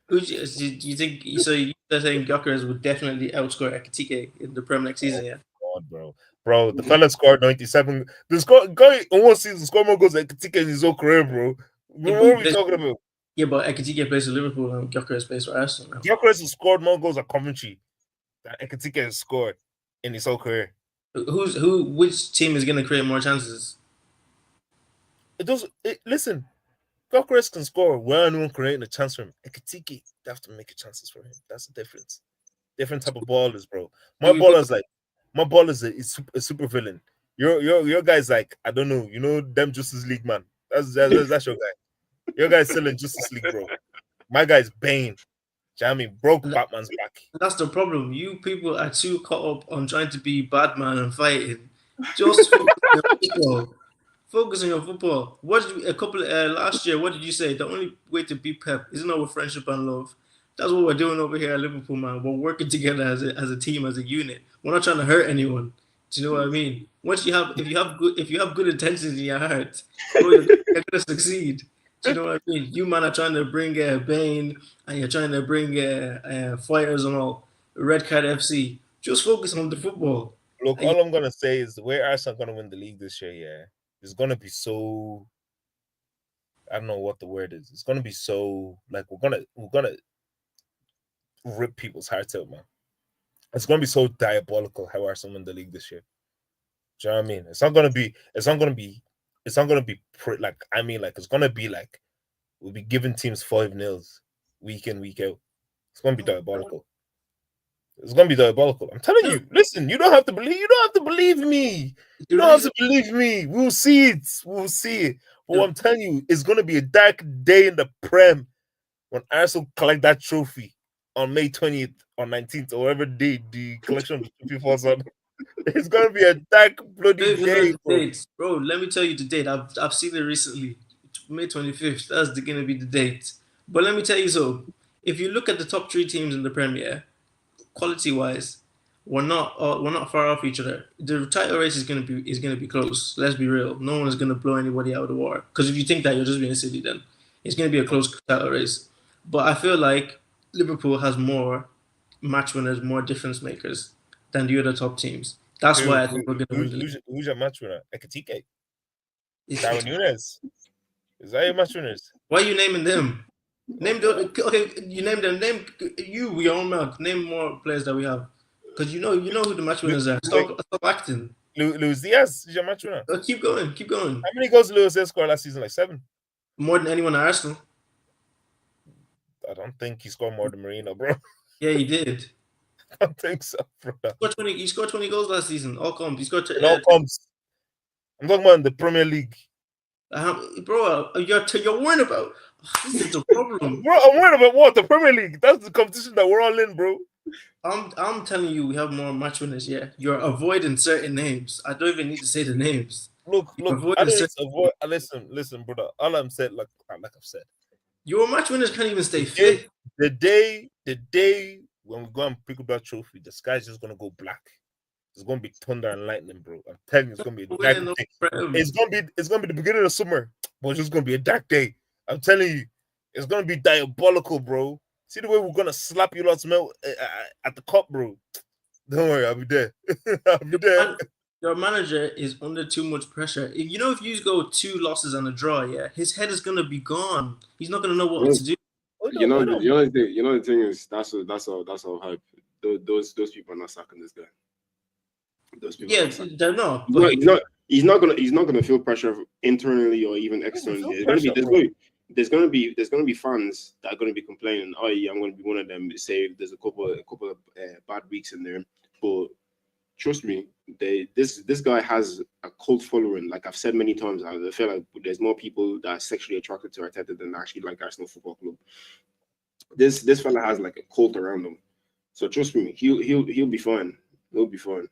Who do you think? So you're saying Gyokeres would definitely outscore Ekitike in the Premier next season? Yeah. God, bro, the fella scored 97. The guy in one season scored more goals than Ekitike in his whole career, bro. What are we talking about? Yeah, but Ekitike plays for Liverpool and Gyokeres plays for Arsenal now. Gyokeres has scored more goals at Coventry than Ekitike has scored in his whole career. Which team is going to create more chances? Listen, Gyokeres can score where anyone creating a chance for him. Ekitike, they have to make a chances for him. That's the difference. Different type of ballers, bro. My ball is a super villain. Your guy's like, I don't know, them Justice League man. That's your guy. Your guy's still in Justice League, bro. My guy's Bane. Jamie broke Batman's back. That's the problem. You people are too caught up on trying to be Batman and fighting. Just focus on your football. Last year? What did you say? The only way to beat Pep is not with friendship and love. That's what we're doing over here at Liverpool, man. We're working together as a team, as a unit. We're not trying to hurt anyone. Do you know what I mean? If you have good intentions in your heart, bro, you're gonna succeed. Do you know what I mean? You man are trying to bring Bane and you're trying to bring fighters and all. Red Card FC. Just focus on the football. Look, all I'm gonna say is the way Arsenal are gonna win the league this year, yeah, it's gonna be so. I don't know what the word is. It's gonna be so like we're gonna rip people's hearts out, man. It's gonna be so diabolical how Arsenal win the league this year. Do you know what I mean? It's not gonna be it's gonna be like we'll be giving teams 5-0 week in, week out. It's gonna be diabolical. It's gonna be diabolical. I'm telling you. Listen, you don't have to believe me. You don't have to believe me. We'll see it. But what I'm telling you, it's gonna be a dark day in the Prem when Arsenal collect that trophy on May 20th or 19th or whatever day the collection of the trophy falls on. It's gonna be a dark bloody day, bro. Let me tell you the date. I've seen it recently. May 25th. That's gonna be the date. But let me tell you so. If you look at the top 3 teams in the Premier, quality wise, we're not far off each other. The title race is gonna be close. Let's be real. No one is gonna blow anybody out of the water. Because if you think that, you're just being silly. Then it's gonna be a close title race. But I feel like Liverpool has more match winners, more difference makers than the other top teams. That's why I think we're gonna win the league. Who's your match winner? Ekitike. Darwin Núñez. Is that your match winners? Why are you naming them? You name them. Name your own mouth. Name more players that we have, because you know who the match winners are. Stop acting. Luis Diaz is your match winner. Keep going. How many goals did Luis Diaz score last season? Like 7. More than anyone at Arsenal. I don't think he scored more than Marino, bro. Yeah, he did. I don't think so, bro. He scored 20 goals last season. All comps. He scored. All comps. I'm talking about in the Premier League. Bro, you're worrying about. This is the problem. Bro, I'm worried about what? The Premier League. That's the competition that we're all in, bro. I'm telling you, we have more match winners. Yeah, you're avoiding certain names. I don't even need to say the names. Look. Listen, brother. All I'm saying, like I've said, your match winners can't even stay fit. The day when we go and pick up that trophy, the sky's just gonna go black. It's gonna be thunder and lightning, bro. I'm telling you, it's gonna be a dark day. It's gonna be the beginning of summer, but it's just gonna be a dark day. I'm telling you, it's gonna be diabolical, bro. See the way we're gonna slap you lots melt at the cup, bro. Don't worry, I'll be there. Your manager is under too much pressure. If you go 2 losses and a draw, yeah, his head is gonna be gone. He's not gonna know what to do. The thing is that's all hype. Those people are not sacking this guy. Those people, they're not. But He's not gonna feel pressure internally or even externally. There's gonna be fans that are gonna be complaining. Oh yeah, I'm gonna be one of them. Say there's a couple of bad weeks in there, but trust me, this guy has a cult following. Like I've said many times, I feel like there's more people that are sexually attracted to Arteta than actually like Arsenal Football Club. This fella has like a cult around him. So trust me, he'll be fine. He'll be fine.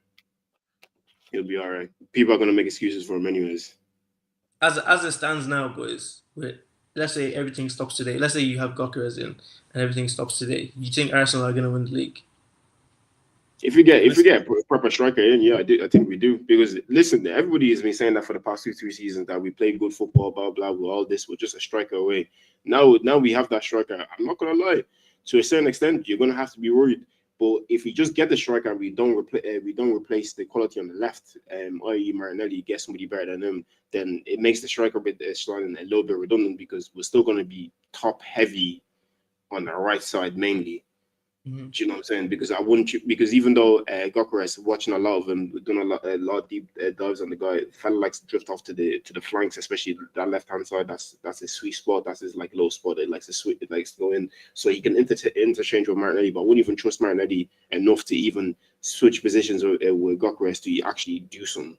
He'll be all right. People are gonna make excuses for him anyways. As it stands now, boys, let's say everything stops today. Let's say you have Gyokeres in and everything stops today. You think Arsenal are going to win the league? If we get a proper striker in, yeah, I think we do. Because listen, everybody has been saying that for the past 2-3 seasons that we play good football, blah blah. With all this, we're just a striker away. Now we have that striker. I'm not gonna lie. To a certain extent, you're gonna have to be worried. But if we just get the striker, and we don't replace the quality on the left, i.e. Martinelli, get somebody better than him, then it makes the striker bit sliding a little bit redundant because we're still gonna be top heavy on the right side mainly. Mm-hmm. Do you know what I'm saying? Because even though Gyokeres, watching a lot of him, doing a lot of deep dives on the guy, fella likes to drift off to the flanks, especially that left hand side. That's his sweet spot. That's his like low spot. It likes to go in, so he can interchange with Martinelli. But I wouldn't even trust Martinelli enough to even switch positions with Gyokeres to actually do something.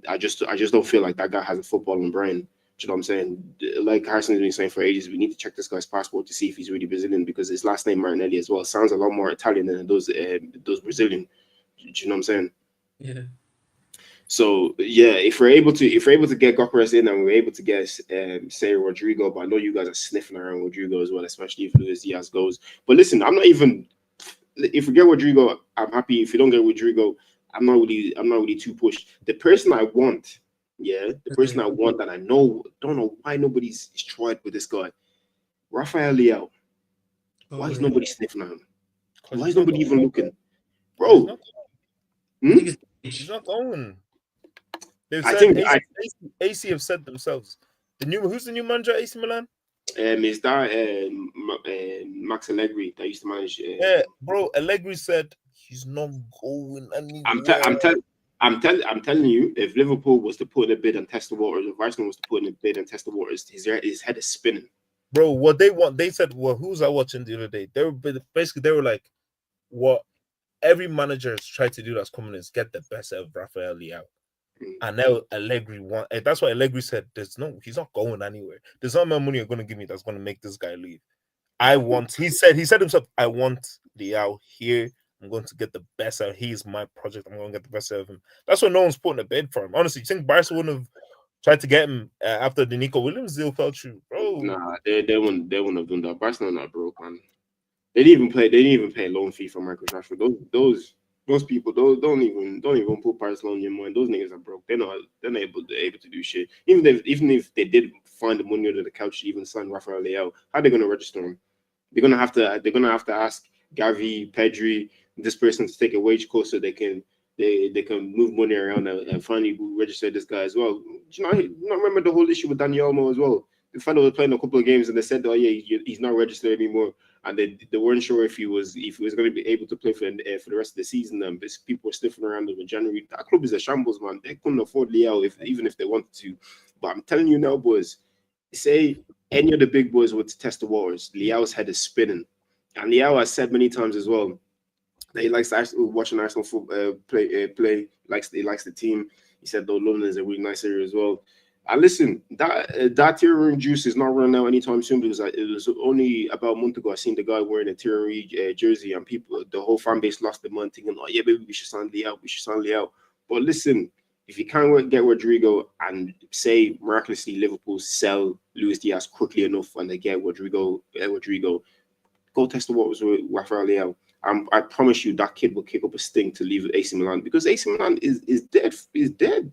I just don't feel like that guy has a footballing brain. Do you know what I'm saying? Like Harrison's been saying for ages, we need to check this guy's passport to see if he's really Brazilian because his last name Martinelli as well sounds a lot more Italian than those Brazilian. Do you know what I'm saying? Yeah. So yeah, if we're able to get Gyokeres in and we're able to get say Rodrigo, but I know you guys are sniffing around Rodrigo as well, especially if Luis Diaz goes. But listen, I'm not even. If we get Rodrigo, I'm happy. If you don't get Rodrigo, I'm not really too pushed. The person I want. Yeah, the person I want that I don't know why nobody's tried with this guy, Rafael Leao. Why is nobody sniffing at him? Why is nobody even looking, bro? He's not going. I think AC have said themselves. Who's the new manager at AC Milan? Is that Max Allegri that used to manage? Yeah, bro. Allegri said he's not going anywhere. I'm telling you, if Liverpool was to put in a bid and test the waters, if Arsenal was to put in a bid and test the waters, his head is spinning. Bro, what they want, they said, well, who was I watching the other day? They were like, what every manager has tried to do that's coming is get the best out of Rafael Leao. And now Allegri that's why Allegri said he's not going anywhere. There's not more money you're gonna give me that's gonna make this guy leave. He said himself, I want Leao here. I'm going to get the best out. He's my project. I'm going to get the best out of him. That's why no one's putting a bid for him. Honestly, you think Barca wouldn't have tried to get him after the Nico Williams deal fell through, bro? Nah, they wouldn't have done that. Barcelona not broke, man. They didn't even pay a loan fee for Marcus Rashford. Those people don't even put Barcelona in mind. Those niggas are broke. They're not able to do shit. Even if they did find the money under the couch to even sign Rafael Leao, how are they gonna register him? They're gonna have to ask Gavi, Pedri, this person to take a wage cut so they can move money around and finally register this guy as well. Do you not remember the whole issue with Dani Olmo as well? The fellow was playing a couple of games and they said, oh yeah, he's not registered anymore, and they weren't sure if he was going to be able to play for the rest of the season. And people were sniffing around him in January. That club is a shambles, man. They couldn't afford Leao even if they wanted to. But I'm telling you now, boys, say any of the big boys were to test the waters, Leao's head is spinning, and Leao has said many times as well that he likes watching Arsenal play. He likes the team. He said though London is a really nice area as well. And listen, that Thierry juice is not running out anytime soon because it was only about a month ago I seen the guy wearing a Thierry jersey and the whole fan base lost their mind thinking, oh yeah, baby, we should sign Leao. But listen, if you can't get Rodrigo and say miraculously Liverpool sell Luis Diaz quickly enough and they get Rodrigo, go test the waters with Rafael Leao. I promise you that kid will kick up a stink to leave AC Milan because AC Milan is dead. Is dead.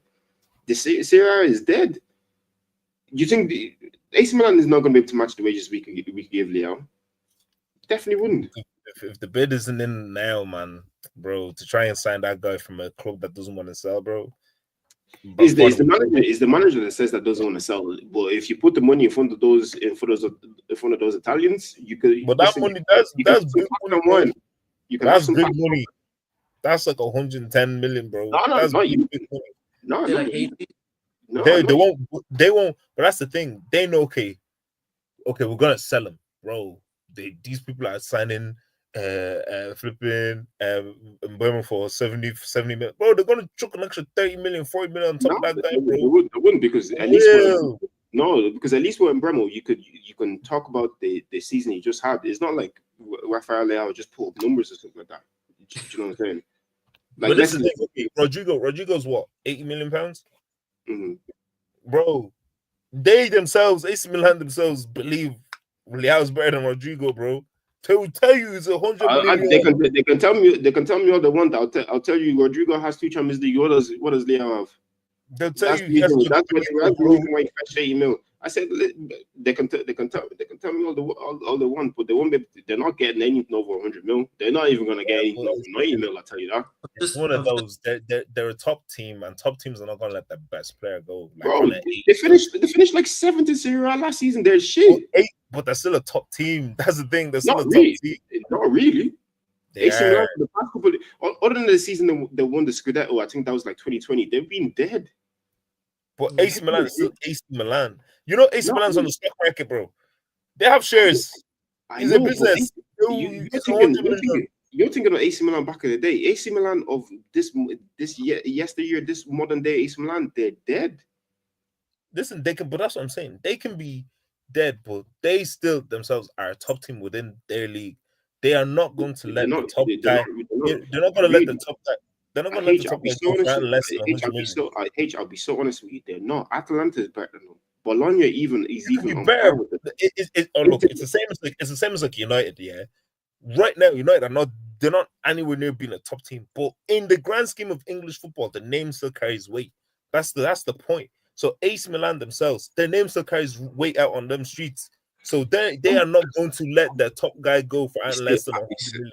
The Serie is dead. You think the AC Milan is not going to be able to match the wages we could give Leao? Definitely wouldn't. If the bid isn't in now, man, bro, to try and sign that guy from a club that doesn't want to sell, bro. Is the manager that says that doesn't want to sell? But if you put the money in front of those Italians, you could. But that money, that's big money. That's big money. That's like 110 million, bro. No, that's not you. Big money. No, They're no, like 80. no, They no. won't. But that's the thing. They know. Okay, we're gonna sell him, bro. These people are signing, flipping, Mbeumo for 70 million. Bro, they're gonna chuck an extra 30 million, 40 million on top No, of that they, guy, they bro. wouldn't because at least no, because at least with Bremo, you can talk about the season he just had. It's not like Rafael Leao just put up numbers or something like that. Do you know what I'm saying? Like, But this is the thing. Okay, Rodrigo's what, 80 million pounds? Mhm. Bro, they themselves, AC Milan themselves, believe Leao's better than Rodrigo, bro. They will tell you it's 100 million. They can tell me all they want. I'll tell you Rodrigo has 2 Champions League. What does Leo have? They'll tell That's you the he has reason. to That's the bro. reason why he fetched 80 mil. I said they can tell me all they want, but they won't be. They're not getting anything over 100 mil. They're not even gonna get anything over 90 mil. I tell you that. It's one of those. They're a top team, and top teams are not gonna let the best player go. Like, Bro, on an they finished like 7th in Serie A last season. They're shit. 8, but they're still a top team. That's the thing. They're still Not a really. top team. Not really. They AC Milan are. for the past couple, other than the season they won the Scudetto, I think that was like 2020. They've been dead. But AC Milan is still AC Milan. You know, AC Milan's on the stock market, bro. They have shares. It's a business. You're thinking of AC Milan back in the day. AC Milan of this yesteryear, this modern day AC Milan, they're dead. Listen, they can, but that's what I'm saying. They can be dead, but they still themselves are a top team within their league. They are not going to let the top guy. They're not going to let the top guy. They're not going to let the top guy go for less than 100 million. I'll be so honest with you. They're not. Atalanta is better than them. Bologna is even on better. par with them. Look, it's the same as like United. Yeah, right now United are not. They're not anywhere near being a top team. But in the grand scheme of English football, the name still carries weight. That's the point. So AC Milan themselves, their name still carries weight out on them streets. So they are not going to let the top guy go for less than 100 million.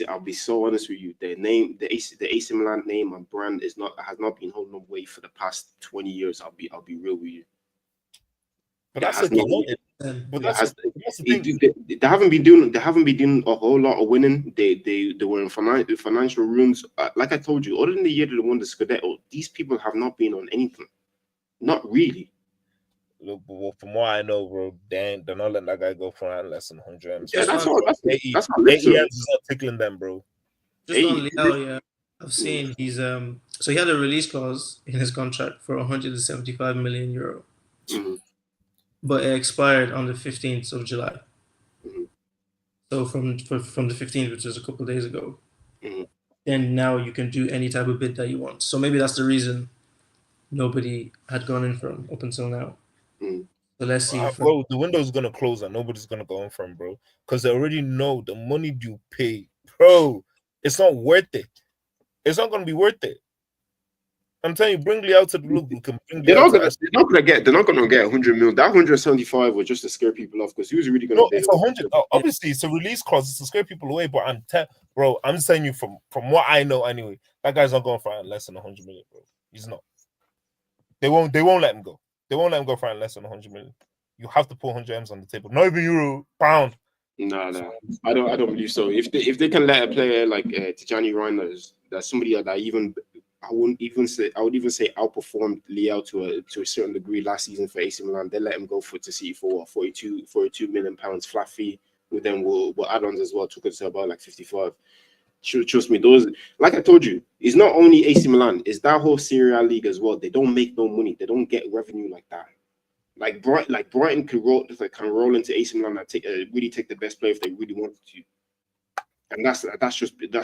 I'll be so honest with you. Their name, the AC Milan name and brand has not been holding up weight for the past 20 years. I'll be real with you. But that's like United. But that's the thing. They haven't been doing a whole lot of winning. They were in financial rooms. Like I told you, other than the year that they won the Scudetto, these people have not been on anything. Not really. Look, well, from what I know, bro, they're not letting that guy go for less than 100 M's. Yeah, that's all. That's not 80 M's is not tickling them, bro. Just on Leao, yeah. I've seen he's so he had a release clause in his contract for 175 million euro. Mm-hmm. But it expired on the 15th of July. Mm-hmm. So from the 15th, which was a couple of days ago, mm-hmm. then now you can do any type of bid that you want. So maybe that's the reason nobody had gone in for him up until now. Mm-hmm. So let's see. Bro, the window is gonna close and nobody's gonna go in for him, bro, because they already know the money you pay, bro. It's not worth it. It's not gonna be worth it. I'm telling you, bring Leao to the look. We can bring They're not gonna get 100 mil. That 175 was just to scare people off because he was really gonna. No, it's 100. Obviously, it's a release clause. It's to scare people away. But I'm just telling you from what I know anyway. That guy's not going for less than 100 million, bro. He's not. They won't let him go. They won't let him go for less than 100 million. You have to put 100 M's on the table. Not even euro, pound. No, I don't believe so. If they can let a player like Tijani Reinders, that's somebody that I would even say outperformed Leao to a certain degree last season for AC Milan. They let him go to see for 42 million pounds flat fee. With them, we'll add-ons as well. Took it to about like 55. Trust me, those, like I told you, it's not only AC Milan, it's that whole Serie A league as well. They don't make no money. They don't get revenue like that. Like Brighton can roll into AC Milan and really take the best player if they really wanted to. And that's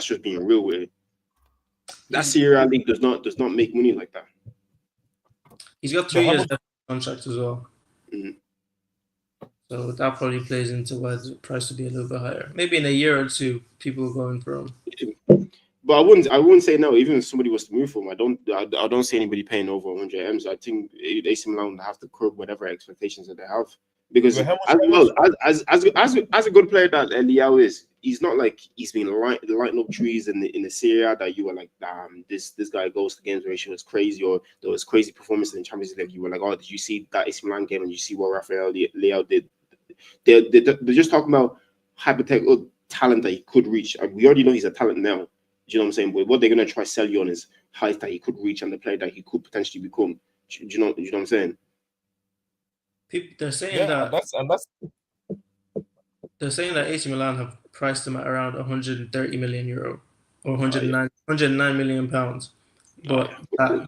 just being real with it. That Serie A league does not make money like that. He's got 3 years left contract as well. Mm-hmm. So that probably plays into why the price would be a little bit higher. Maybe in a year or two, people are going for him. But I wouldn't say no. Even if somebody was to move for him, I don't see anybody paying over 100 M's. I think AC Milan have to curb whatever expectations that they have. Because as a good player that Leao is, he's not like he's been lighting up trees in the Serie A that you were like, damn, this guy goes to games ratio is crazy, or there was crazy performance in the Champions League. You were like, oh, did you see that AC Milan game and you see what Rafael Leao did? They're just talking about hypothetical talent that he could reach. We already know he's a talent now. You know what I'm saying? But what they're gonna try to sell you on is height that he could reach and the player that he could potentially become. Do you know what I'm saying? People they're saying Yeah, that that's they're saying that AC Milan have priced him at around 130 million euro or 109 million pounds, but that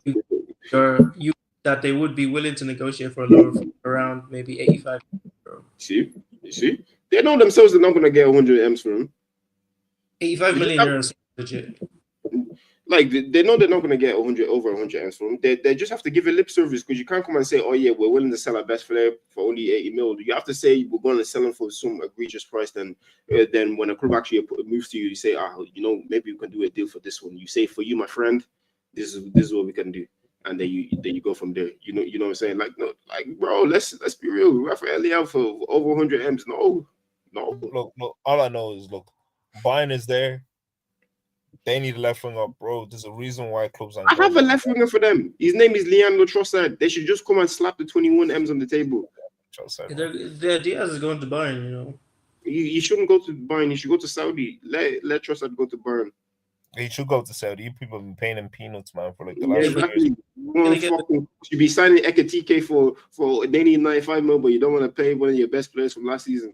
you that they would be willing to negotiate for a lower fee, around maybe 85 euro. You see, they know themselves they're not going to get 100 M's for him. 85 million euros legit. Like they know they're not going to get over 100 M's from him. They just have to give a lip service, because you can't come and say, oh yeah, we're willing to sell our best player for only 80 mil. You have to say we're going to sell him for some egregious price. Then when a club actually moves to you, you say, maybe we can do a deal for this one. You say, for you, my friend, this is what we can do, and then you go from there. You know what I'm saying? Like, no, like, bro, let's be real. Rafael Leao for over 100 M's, no. Look, all I know is, Bayern is there. They need a left winger, bro. There's a reason why clubs aren't. I have a left winger for them. His name is Leandro Trossard. They should just come and slap the 21 M's on the table. The Diaz is going to Bayern, you know. He shouldn't go to Bayern. He should go to Saudi. Let Trossard go to Bayern. He should go to Saudi. You people have been paying him peanuts, man, for like the Yeah, last years. exactly. You be signing Ekitike for they need 95 mil, but you don't want to pay one of your best players from last season.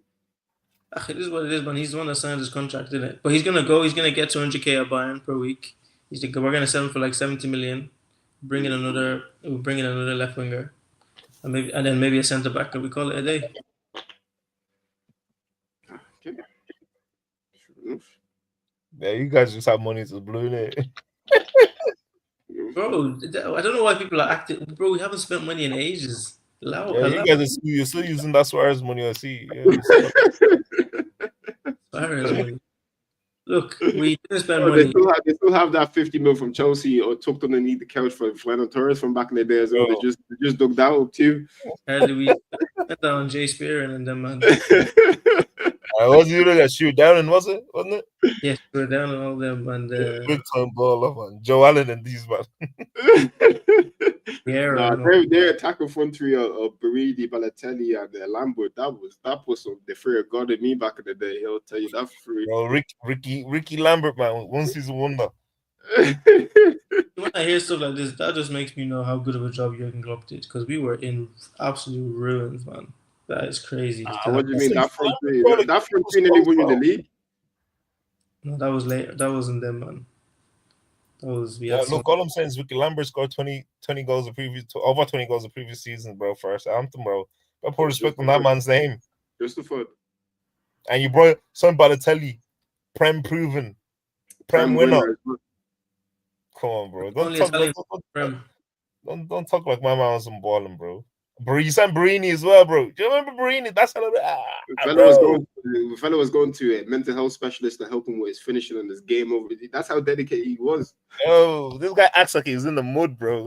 It is what it is, man. He's the one that signed his contract, isn't it? But he's gonna go. He's gonna get 200k at Bayern per week. We're gonna sell him for like 70 million. Bring in another left winger, and then maybe a centre back, and we call it a day. Okay. Yeah, you guys just have money to blow it. Bro, I don't know why people are acting. Bro, we haven't spent money in ages. You guys you're still using that Suarez money, I see. Yeah, Suarez money. Look, we didn't spend They money. still have that 50 mil from Chelsea or tucked underneath the couch for Fernando Torres from back in the day as well. They just dug that up too. Early we spent that on Jay Spearing and them, man. Was you look at shoot down and wasn't it? Yes, we're down on all them, and big time baller, man. Joe Allen and these man. Their attacker front three of Baridi, Balotelli, and Lambert. That was some the fear of God in me back in the day. He'll tell you that for free. Bro, Ricky Lambert, man, one season wonder. When I hear stuff like this, that just makes me know how good of a job Jurgen Klopp did, because we were in absolute ruins, man. That is crazy. What do you mean? That front three nearly won you the league? No, that was later. That wasn't them, man. That was all I'm saying is Ricky Lambert scored 20 goals over 20 goals the previous season, bro, for Southampton, bro. I put respect on that man's name. Just the foot. And you brought son Balotelli, Prem proven, Prem winner. Come on, bro. Don't talk like my man was some balling, bro. You signed Barini as well, bro. Do you remember Barini? That's how the fellow was going to a mental health specialist to help him with his finishing and his game over. That's how dedicated he was. Oh, this guy acts like he's in the mud, bro.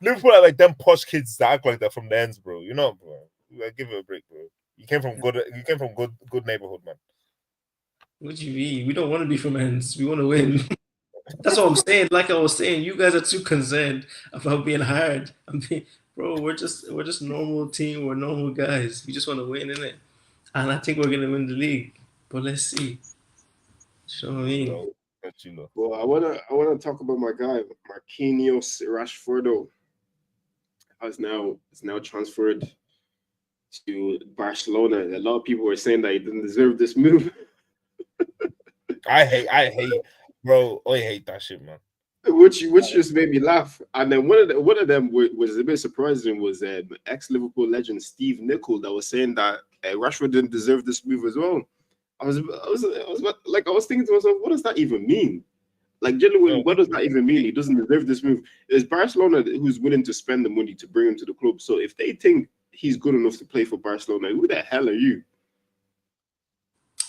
Liverpool are like them posh kids that act like that from the ends, bro. You know, bro. Give it a break, bro. You came from good neighborhood, man. What do you mean? We don't want to be from ends. We want to win. That's what I'm saying. Like I was saying, you guys are too concerned about being hard. Bro, we're just normal team. We're normal guys. We just want to win, innit? And I think we're gonna win the league. But let's see. You know what I mean? Well, I wanna talk about my guy, Marquinhos Rashford. Is now transferred to Barcelona. A lot of people were saying that he didn't deserve this move. I hate, bro. I hate that shit, man. Which just made me laugh. And then one of them was a bit surprising was ex-Liverpool legend Steve Nicol that was saying that Rashford didn't deserve this move as well. I was thinking to myself, what does that even mean? Like, genuinely, what does that even mean? He doesn't deserve this move. It's Barcelona who's willing to spend the money to bring him to the club. So if they think he's good enough to play for Barcelona, who the hell are you?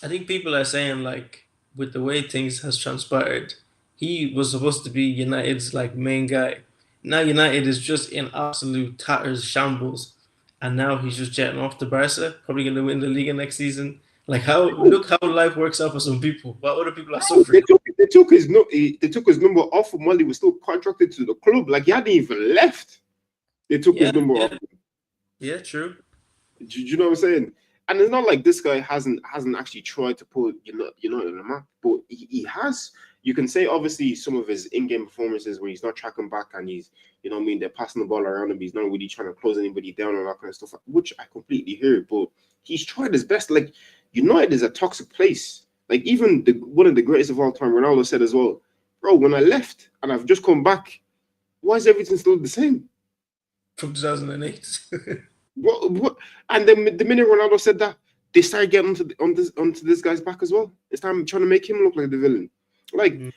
I think people are saying, like, with the way things has transpired, he was supposed to be United's like main guy. Now United is just in absolute tatters, shambles, and now he's just jetting off to Barca, probably going to win the league next season. Like, look how life works out for some people, while other people are suffering. They took his number off him while he was still contracted to the club. Like, he hadn't even left. They took his number off him. Yeah, true. Do you know what I'm saying? And it's not like this guy hasn't actually tried to put United on the map, but he has. you can say obviously some of his in-game performances where he's not tracking back and he's, you know what I mean, they're passing the ball around him, he's not really trying to close anybody down and that kind of stuff, which I completely hear. But he's tried his best. Like, United is a toxic place. Like, even one of the greatest of all time, Ronaldo, said as well, bro, when I left and I've just come back, why is everything still the same? From 2008. What? And then the minute Ronaldo said that, they started getting onto this guy's back as well. They started trying to make him look like the villain. Like, do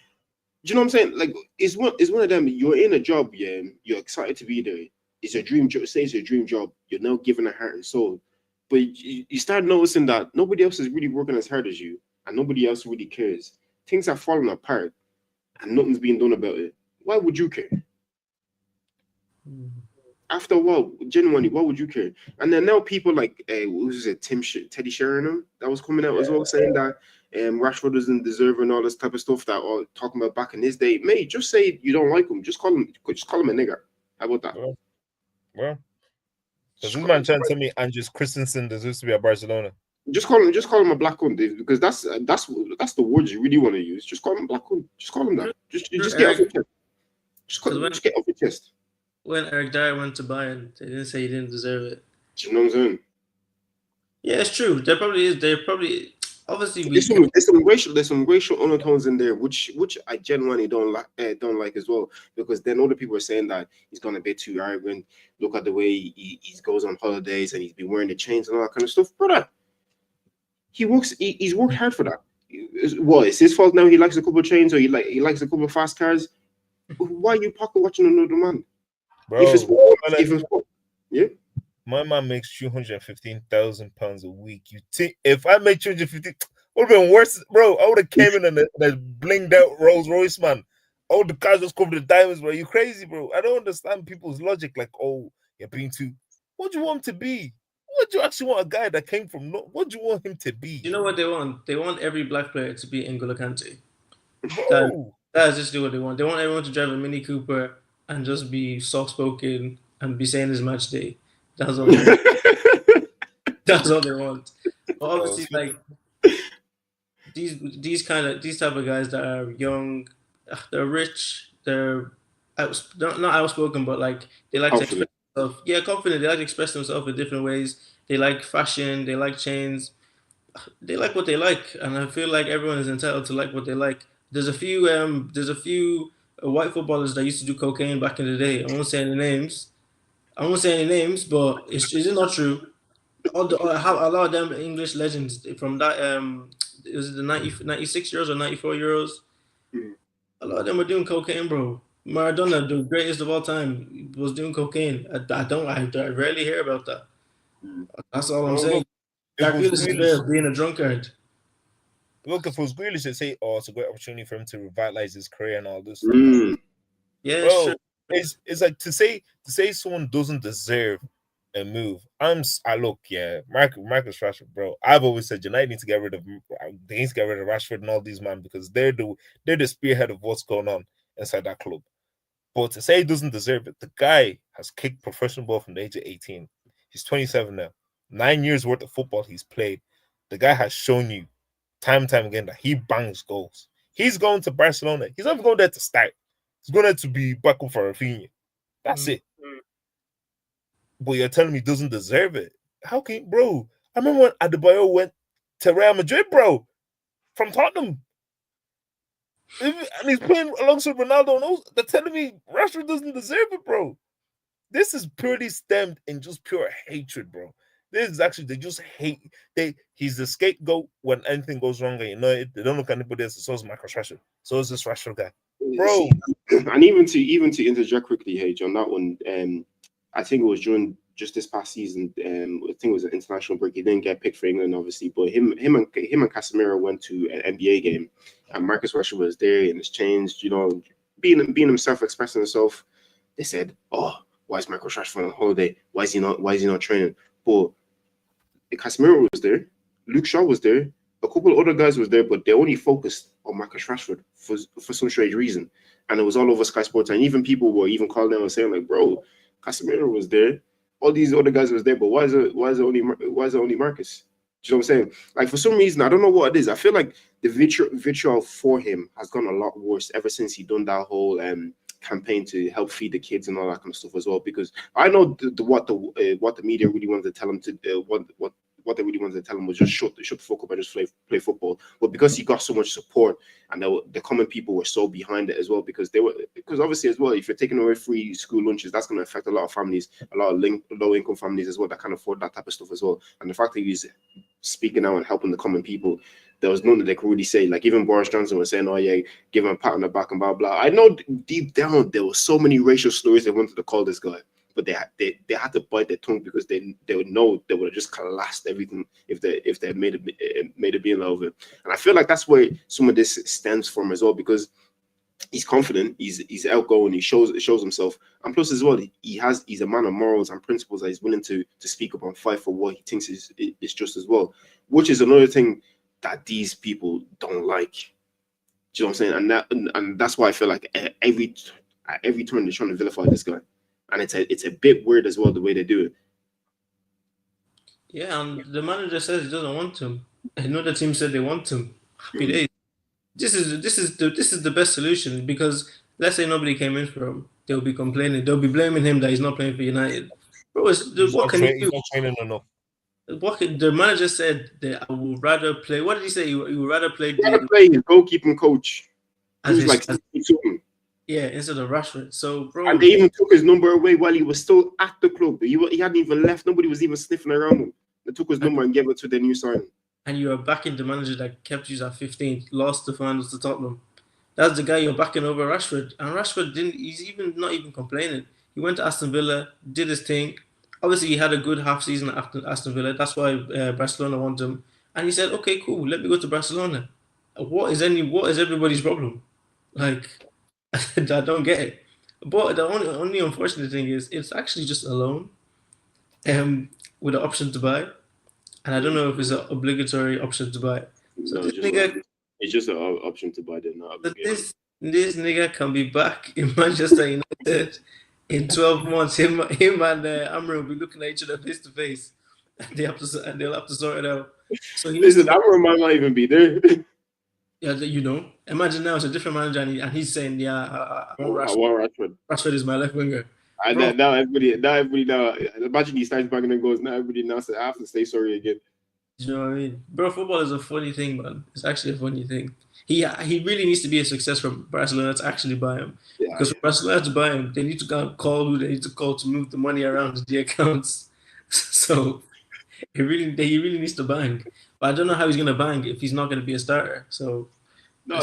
you know what I'm saying? Like, it's one of them. You're in a job, yeah. You're excited to be there. It's your dream job. Say it's your dream job. You're now given a heart and soul, but you start noticing that nobody else is really working as hard as you, and nobody else really cares. Things are falling apart, and nothing's being done about it. Why would you care? After a while, genuinely, why would you care? And then now people like, what was it, Teddy Sheringham that was coming out as well, saying that Rashford doesn't deserve and all this type of stuff that are talking about back in his day. Mate, just say you don't like him. Just call him a nigger. How about that? Well, because this man trying to tell me Andrews Christensen deserves to be at Barcelona. Just call him a black one, Dave, because that's the words you really want to use. Just call him a black one. Just call him that. Just get off your chest. Just get off your chest. When Eric Dyer went to Bayern, they didn't say he didn't deserve it. Do you know what I'm saying? Yeah, it's true. There probably is. There probably obviously there's some racial undertones in there, which I genuinely don't like as well, because then other people are saying that he's gone a bit too arrogant. Look at the way he goes on holidays and he's been wearing the chains and all that kind of stuff, brother. He's worked hard for that. What, it's his fault now? He likes a couple of chains, or he likes a couple of fast cars. Why are you pocket watching another man? Bro, yeah. My man makes £215,000 a week. You think if I made 250, would have been worse, bro? I would have came in a blinged out Rolls Royce, man. All the cars just covered with diamonds, bro. You crazy, bro? I don't understand people's logic. Like, oh, you're being too. What do you want him to be? What do you actually want a guy that came from? What do you want him to be? You know what they want? They want every black player to be N'Golo Kante. Bro. That's just what they want. They want everyone to drive a Mini Cooper and just be soft-spoken and be saying his match day. That's all they want. That's all they want. But obviously, like these type of guys that are young, they're rich, they're not outspoken, but like they like to express themselves. Yeah, confident. They like to express themselves in different ways. They like fashion. They like chains. They like what they like, and I feel like everyone is entitled to like what they like. There's a few white footballers that used to do cocaine back in the day. I won't say any names. But is it not true? A lot of them English legends from that it was the 96 euros or 94 euros. A lot of them were doing cocaine, bro. Maradona, the greatest of all time, was doing cocaine. I rarely hear about that. That's all I'm saying. Jack Grealish is there being a drunkard. Look, if it was Grealish, they'd say, "Oh, it's a great opportunity for him to revitalize his career and all this." Yeah, bro, it's like to say someone doesn't deserve a move. Marcus Rashford, bro. I've always said United need to get rid of Rashford and all these men, because they're the spearhead of what's going on inside that club. But to say he doesn't deserve it, the guy has kicked professional ball from the age of 18. He's 27 now. 9 years worth of football he's played. The guy has shown you time and time again that he bangs goals. He's going to Barcelona. He's not even going there to start. He's going there to be backup for Rafinha. That's it. But you're telling me he doesn't deserve it? How can, bro? I remember when Adebayo went to Real Madrid, bro, from Tottenham. And he's playing alongside Ronaldo, and they're telling me Rashford doesn't deserve it, bro. This is purely stemmed in just pure hatred, bro. This is actually, they just hate. He's the scapegoat when anything goes wrong, and you know it. They don't look at anybody else. So is Marcus Rashford. So is this Rashford guy, bro. And even to interject quickly, H, on that one, I think it was during just this past season. I think it was an international break. He didn't get picked for England, obviously, but him and Casemiro went to an NBA game, and Marcus Rashford was there, and it's changed. You know, being himself, expressing himself. They said, "Oh, why is Marcus Rashford on holiday? Why is he not training?" But Casemiro was there, Luke Shaw was there, a couple of other guys was there, but they only focused on Marcus Rashford for some strange reason, and it was all over Sky Sports, and even people were even calling them and saying like, "Bro, Casemiro was there, all these other guys was there, but why is it only Marcus?" you know what I'm saying? Like for some reason, I don't know what it is. I feel like the vitriol for him has gone a lot worse ever since he done that whole campaign to help feed the kids and all that kind of stuff as well. Because I know what the media really wanted to tell him to what they really wanted to tell him was just shut the fuck up and just play football. But because he got so much support and the common people were so behind it as well, because obviously as well, if you're taking away free school lunches, that's going to affect a lot of families, a lot of low income families as well that can't afford that type of stuff as well. And the fact that he's speaking out and helping the common people, there was nothing that they could really say. Like even Boris Johnson was saying, "Oh yeah, give him a pat on the back and blah blah." I know deep down there were so many racial slurs they wanted to call this guy, but they had to bite their tongue because they would know they would have just collapsed everything if they had made a being out of it. And I feel like that's where some of this stems from as well, because he's confident, he's outgoing, he shows himself, and plus as well, he's a man of morals and principles that he's willing to speak up and fight for what he thinks is just as well, which is another thing that these people don't like. Do you know what I'm saying? And that's why I feel like at every turn they're trying to vilify this guy, and it's a bit weird as well the way they do it. Yeah, and the manager says he doesn't want him. Another team said they want him. Happy days. This is the best solution, because let's say nobody came in for him, they'll be complaining, they'll be blaming him that he's not playing for United. Bro, what can he do? He's not training enough. The manager said that I would rather play. What did he say? He would rather play play his goalkeeping coach. Who's like yeah, instead of Rashford. So, bro, and they even took his number away while he was still at the club. He hadn't even left. Nobody was even sniffing around him. They took his number and gave it to the new signing. And you are backing the manager that kept you at 15th, lost the finals to Tottenham. That's the guy you're backing over Rashford. And Rashford he's not even complaining. He went to Aston Villa, did his thing. Obviously, he had a good half season after Aston Villa. That's why Barcelona wanted him. And he said, "Okay, cool, let me go to Barcelona." What is everybody's problem? Like, I don't get it. But the only unfortunate thing is it's actually just a loan, with the option to buy. And I don't know if it's an obligatory option to buy. So no, it's just an option to buy. They're not obligated. This nigga can be back in Manchester United in 12 months. Him and Amro will be looking at each other face to face, and they'll have to sort it out. So listen, Amro might not even be there. Yeah, imagine now it's a different manager, and he's saying, "Yeah, I want I want Rashford. Rashford is my left winger." Now everybody now. Imagine he starts banging and goes. Now everybody now says, "I have to say sorry again." Do you know what I mean? Bro, football is a funny thing, man. It's actually a funny thing. He really needs to be a success for Barcelona to actually buy him. Because for Barcelona to buy him, they need to call who they need to call to move the money around the accounts. So he really needs to bang. But I don't know how he's gonna bang if he's not gonna be a starter. So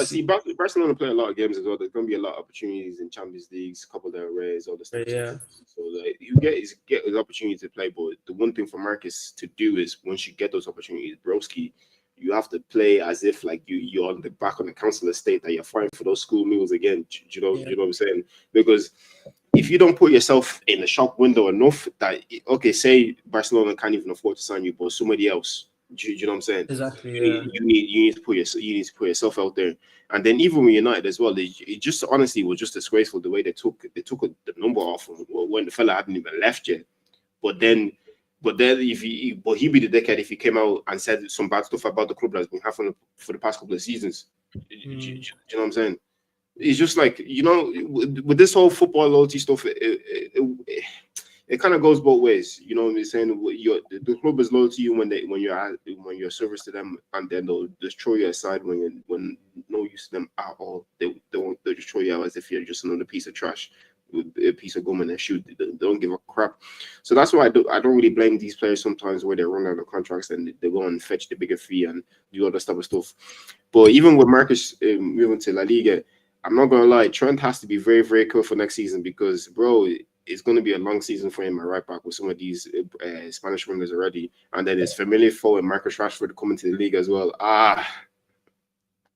see, Barcelona play a lot of games as well. There's gonna be a lot of opportunities in Champions Leagues, couple of their arrays, all the stuff. Yeah. So you get his opportunity to play, but the one thing for Marcus to do is once you get those opportunities, broski, you have to play as if like you're on the back on the council estate, that you're fighting for those school meals again. You know what I'm saying? Because if you don't put yourself in the shop window enough, that okay, say Barcelona can't even afford to sign you, but somebody else. Do you know what I'm saying? Exactly. You need to put yourself out there, and then even with United as well, it just honestly was just disgraceful the way they took the number off when the fella hadn't even left yet. But then he'd be the dickhead if he came out and said some bad stuff about the club that's been happening for the past couple of seasons. Do you know what I'm saying? It's just like, with this whole football loyalty stuff, it kind of goes both ways. You know what I'm saying? The club is loyal to you when you're service to them, and then they'll just throw you aside when no use to them at all. They'll just throw you out as if you're just another piece of trash, with a piece of gum in their shoe. They don't give a crap. So that's why I don't really blame these players sometimes where they run out of contracts and they go and fetch the bigger fee and do all that type of stuff. But even with Marcus moving to La Liga, I'm not gonna lie, Trent has to be very, very careful next season, because bro, it's going to be a long season for him at right back with some of these Spanish wingers already, and then his familiar foe and Marcus Rashford coming to the league as well.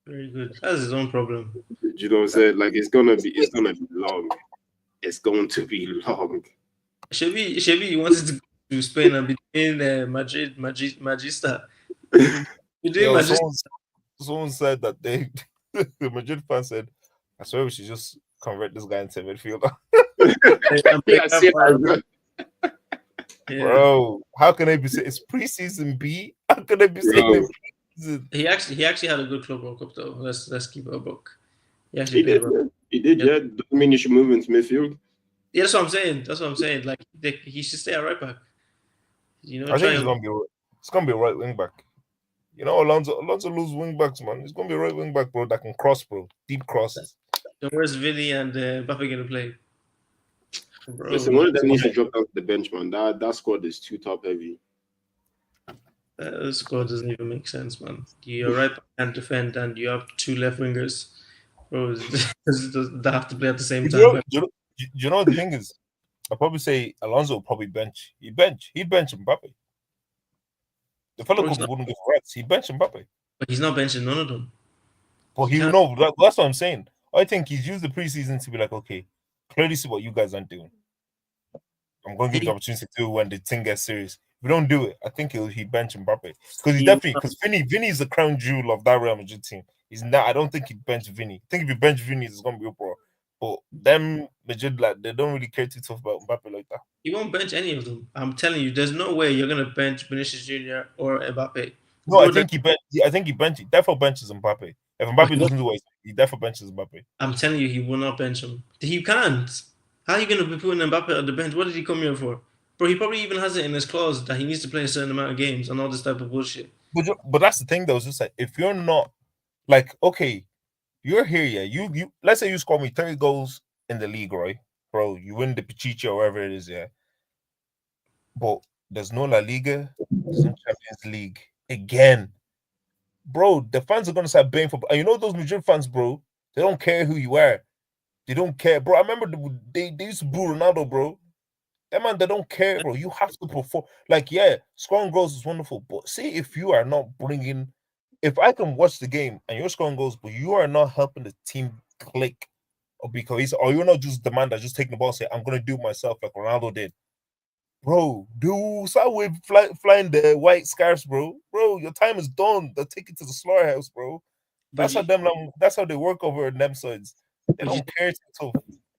Very good. That's his own problem. Do you know what I'm saying? Like it's gonna be long. It's going to be long. Shebi, you wanted to go to Spain and be in Magista. Someone said that the Madrid fan said, "I swear we should just convert this guy into a midfielder." Yeah. Bro, how can they be saying it's preseason B How could they be saying him? He actually had a good Club World Cup though. Let's keep it a book. He actually He played did. well. Yeah. He did. Yeah. Doesn't mean you should move into midfield. Yeah, that's what I'm saying. Like he should stay at right back. I Try think him. it's gonna be a right wing back. Alonso lose wing backs, man. It's gonna be a right wing back, bro, that can cross, bro. Deep crosses. Then where's Vinny and Mbappe gonna play? Bro, Listen, one of them needs to drop down to the bench, man. That squad is too top heavy. the squad doesn't even make sense, man. You're right back and defend, and you have 2 left wingers. Bro, they have to play at the same time. You know what the thing is? I'll probably say Alonso will probably bench. He'd bench Mbappe. The fellow wouldn't give rats. He'd bench Mbappe. But he's not benching none of them. But that's what I'm saying. I think he's used the preseason to be like, okay, clearly see what you guys aren't doing. I'm going to give you the opportunity to do when the thing gets serious. If we don't do it, I think he'd bench Mbappe. Because Vinny is the crown jewel of that Real Madrid team. He's not. I don't think he'd bench Vinny. I think if he bench Vinny, it's going to be uproar. But them Madrid, they don't really care too tough about Mbappe like that. He won't bench any of them. I'm telling you, there's no way you're gonna bench Vinicius Jr. or Mbappe. No, I think he definitely benches Mbappe. If Mbappe doesn't do it, he definitely benches Mbappe. I'm telling you, he will not bench him. He can't. How are you gonna be putting Mbappe on the bench? What did he come here for? Bro, he probably even has it in his clause that he needs to play a certain amount of games and all this type of bullshit. But that's the thing though, it's just like if you're not like, okay, you're here, yeah. You let's say you score me 30 goals in the league, right? Bro, you win the Pichichi or whatever it is, yeah. But there's no La Liga, there's no Champions League again. Bro, the fans are gonna start baying for, and those Madrid fans, bro, they don't care who you are. They don't care, bro. I remember they used to boo Ronaldo, bro. That man, they don't care, bro. You have to perform. Like, yeah, scoring goals is wonderful, but see if you are not bringing. If I can watch the game and you're scoring goals, but you are not helping the team click, or you're not just the man that's just taking the ball and say, I'm gonna do it myself like Ronaldo did. Bro, start with flying the white scarves, bro. Bro, your time is done. They'll take it to the slaughterhouse, bro. That's how they work over in them sides. They don't care too tough.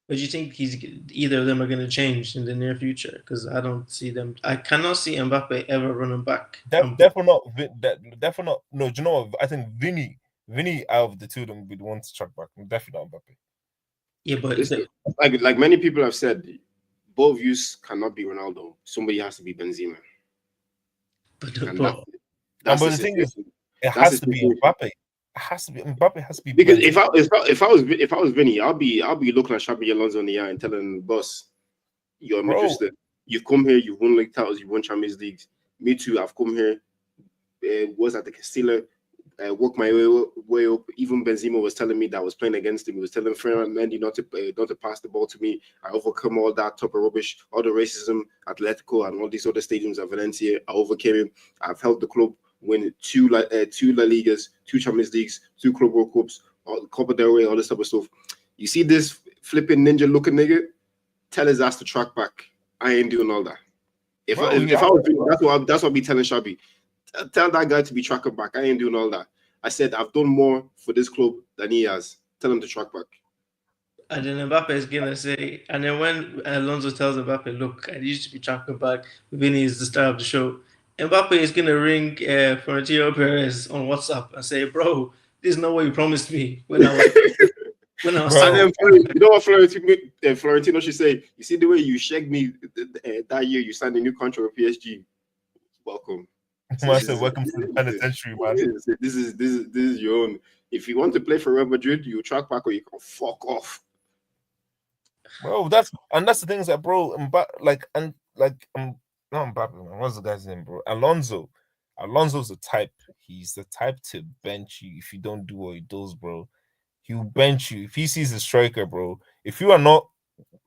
But you think either of them are going to change in the near future? Because I don't see them. I cannot see Mbappe ever running back. Definitely not. No, do you know what? I think Vinny out of the two of them would be the one to track back. Definitely not Mbappe. Yeah, but like many people have said, both views cannot be Ronaldo. Somebody has to be Benzema. But the thing is, it has to be Mbappe. Mbappe has to be because if I was Vinny, I'll be looking at Xabi Alonso in the eye and telling boss, you're interested. You've come here, you've won league titles, you've won Champions League. Me too. I've come here. Was at the Castilla, worked my way up. Even Benzema was telling me that I was playing against him. He was telling Mendy not to pass the ball to me. I overcome all that type of rubbish, all the racism, Atletico, and all these other stadiums at Valencia. I overcame him. I've helped the club win two La Ligas, 2 Champions Leagues, 2 Club World Cups, Copa del Rey, all this type of stuff. You see this flipping ninja looking nigga? Tell his ass to track back. I ain't doing all that. If I was doing, that's what I'll be telling Xabi. Tell that guy to be tracking back. I ain't doing all that. I said I've done more for this club than he has. Tell him to track back. And then Mbappe is gonna say, and then when Alonso tells Mbappe, look, I used to be tracking back. Vinny is the star of the show. Mbappe is gonna ring Florentino Perez on WhatsApp and say, bro, this is not what you promised me when I was. And then, you know what Florentino should say? You see the way you shagged me that year, you signed a new contract with PSG. Welcome. Welcome to the penitentiary, man. This is your own. If you want to play for Real Madrid, you track back or you can fuck off. Bro, that's the thing is that, bro, not Mbappe, man. What's the guy's name, bro? Alonso's the type. He's the type to bench you if you don't do what he does, bro. He'll bench you if he sees a striker, bro. If you are not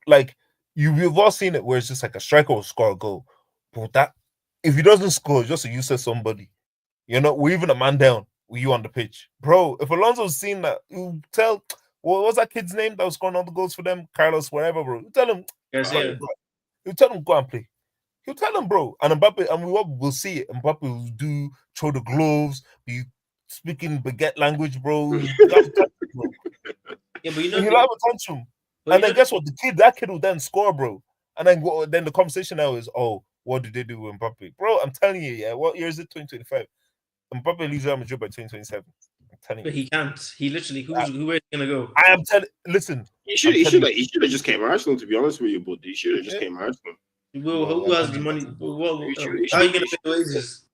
like we've all seen it where it's just like a striker will score a goal, but that if he doesn't score, just a useless somebody. We're even a man down with you on the pitch, bro. If Alonso's seen that, you tell what was that kid's name that was scoring all the goals for them, Carlos, whatever, bro. You tell him, you tell him go and play. You tell him, bro. And Mbappe, and we'll see it. Mbappe will throw the gloves, be speaking baguette language, bro. Yeah, but he'll have a tantrum. And then guess what? That kid will then score, bro. And then the conversation now is, what did they do with Mbappe? Bro, I'm telling you, yeah, what year is it? 2025. Mbappe leaves Real Madrid by 2027. I'm telling But you. he can't. He literally, where is he gonna go? I am telling. Listen, He should have just came Arsenal, to be honest with you, but he should have just came Arsenal. Well, who has the money? How are you gonna pay the wages?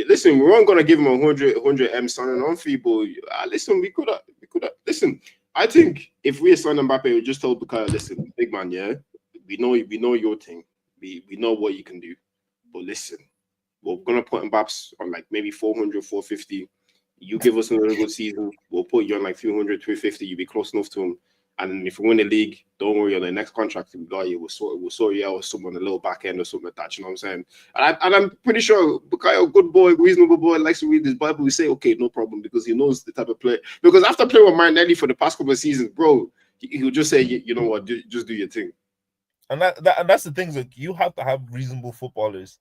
Listen, we weren't gonna give him a 100 M signing on fee, but listen, we could have. Listen, I think if we signed Mbappe, we just told Bukayo, listen, big man, yeah, we know your thing, we know what you can do, but listen, we're gonna put Mbappe on like maybe 400, 450. You give us another good season, we'll put you on like 300, 350. You'll be close enough to him. And if we win the league, don't worry, on the next contract we got you, we'll sort you out with someone on the little back end or something like that. You know what I'm saying? And I'm pretty sure Bukayo, good boy, reasonable boy, likes to read his Bible. We say, okay, no problem, because he knows the type of player. Because after playing with Martinelli for the past couple of seasons, bro, he'll just say, you know what, just do your thing. And that's the thing, like, you have to have reasonable footballers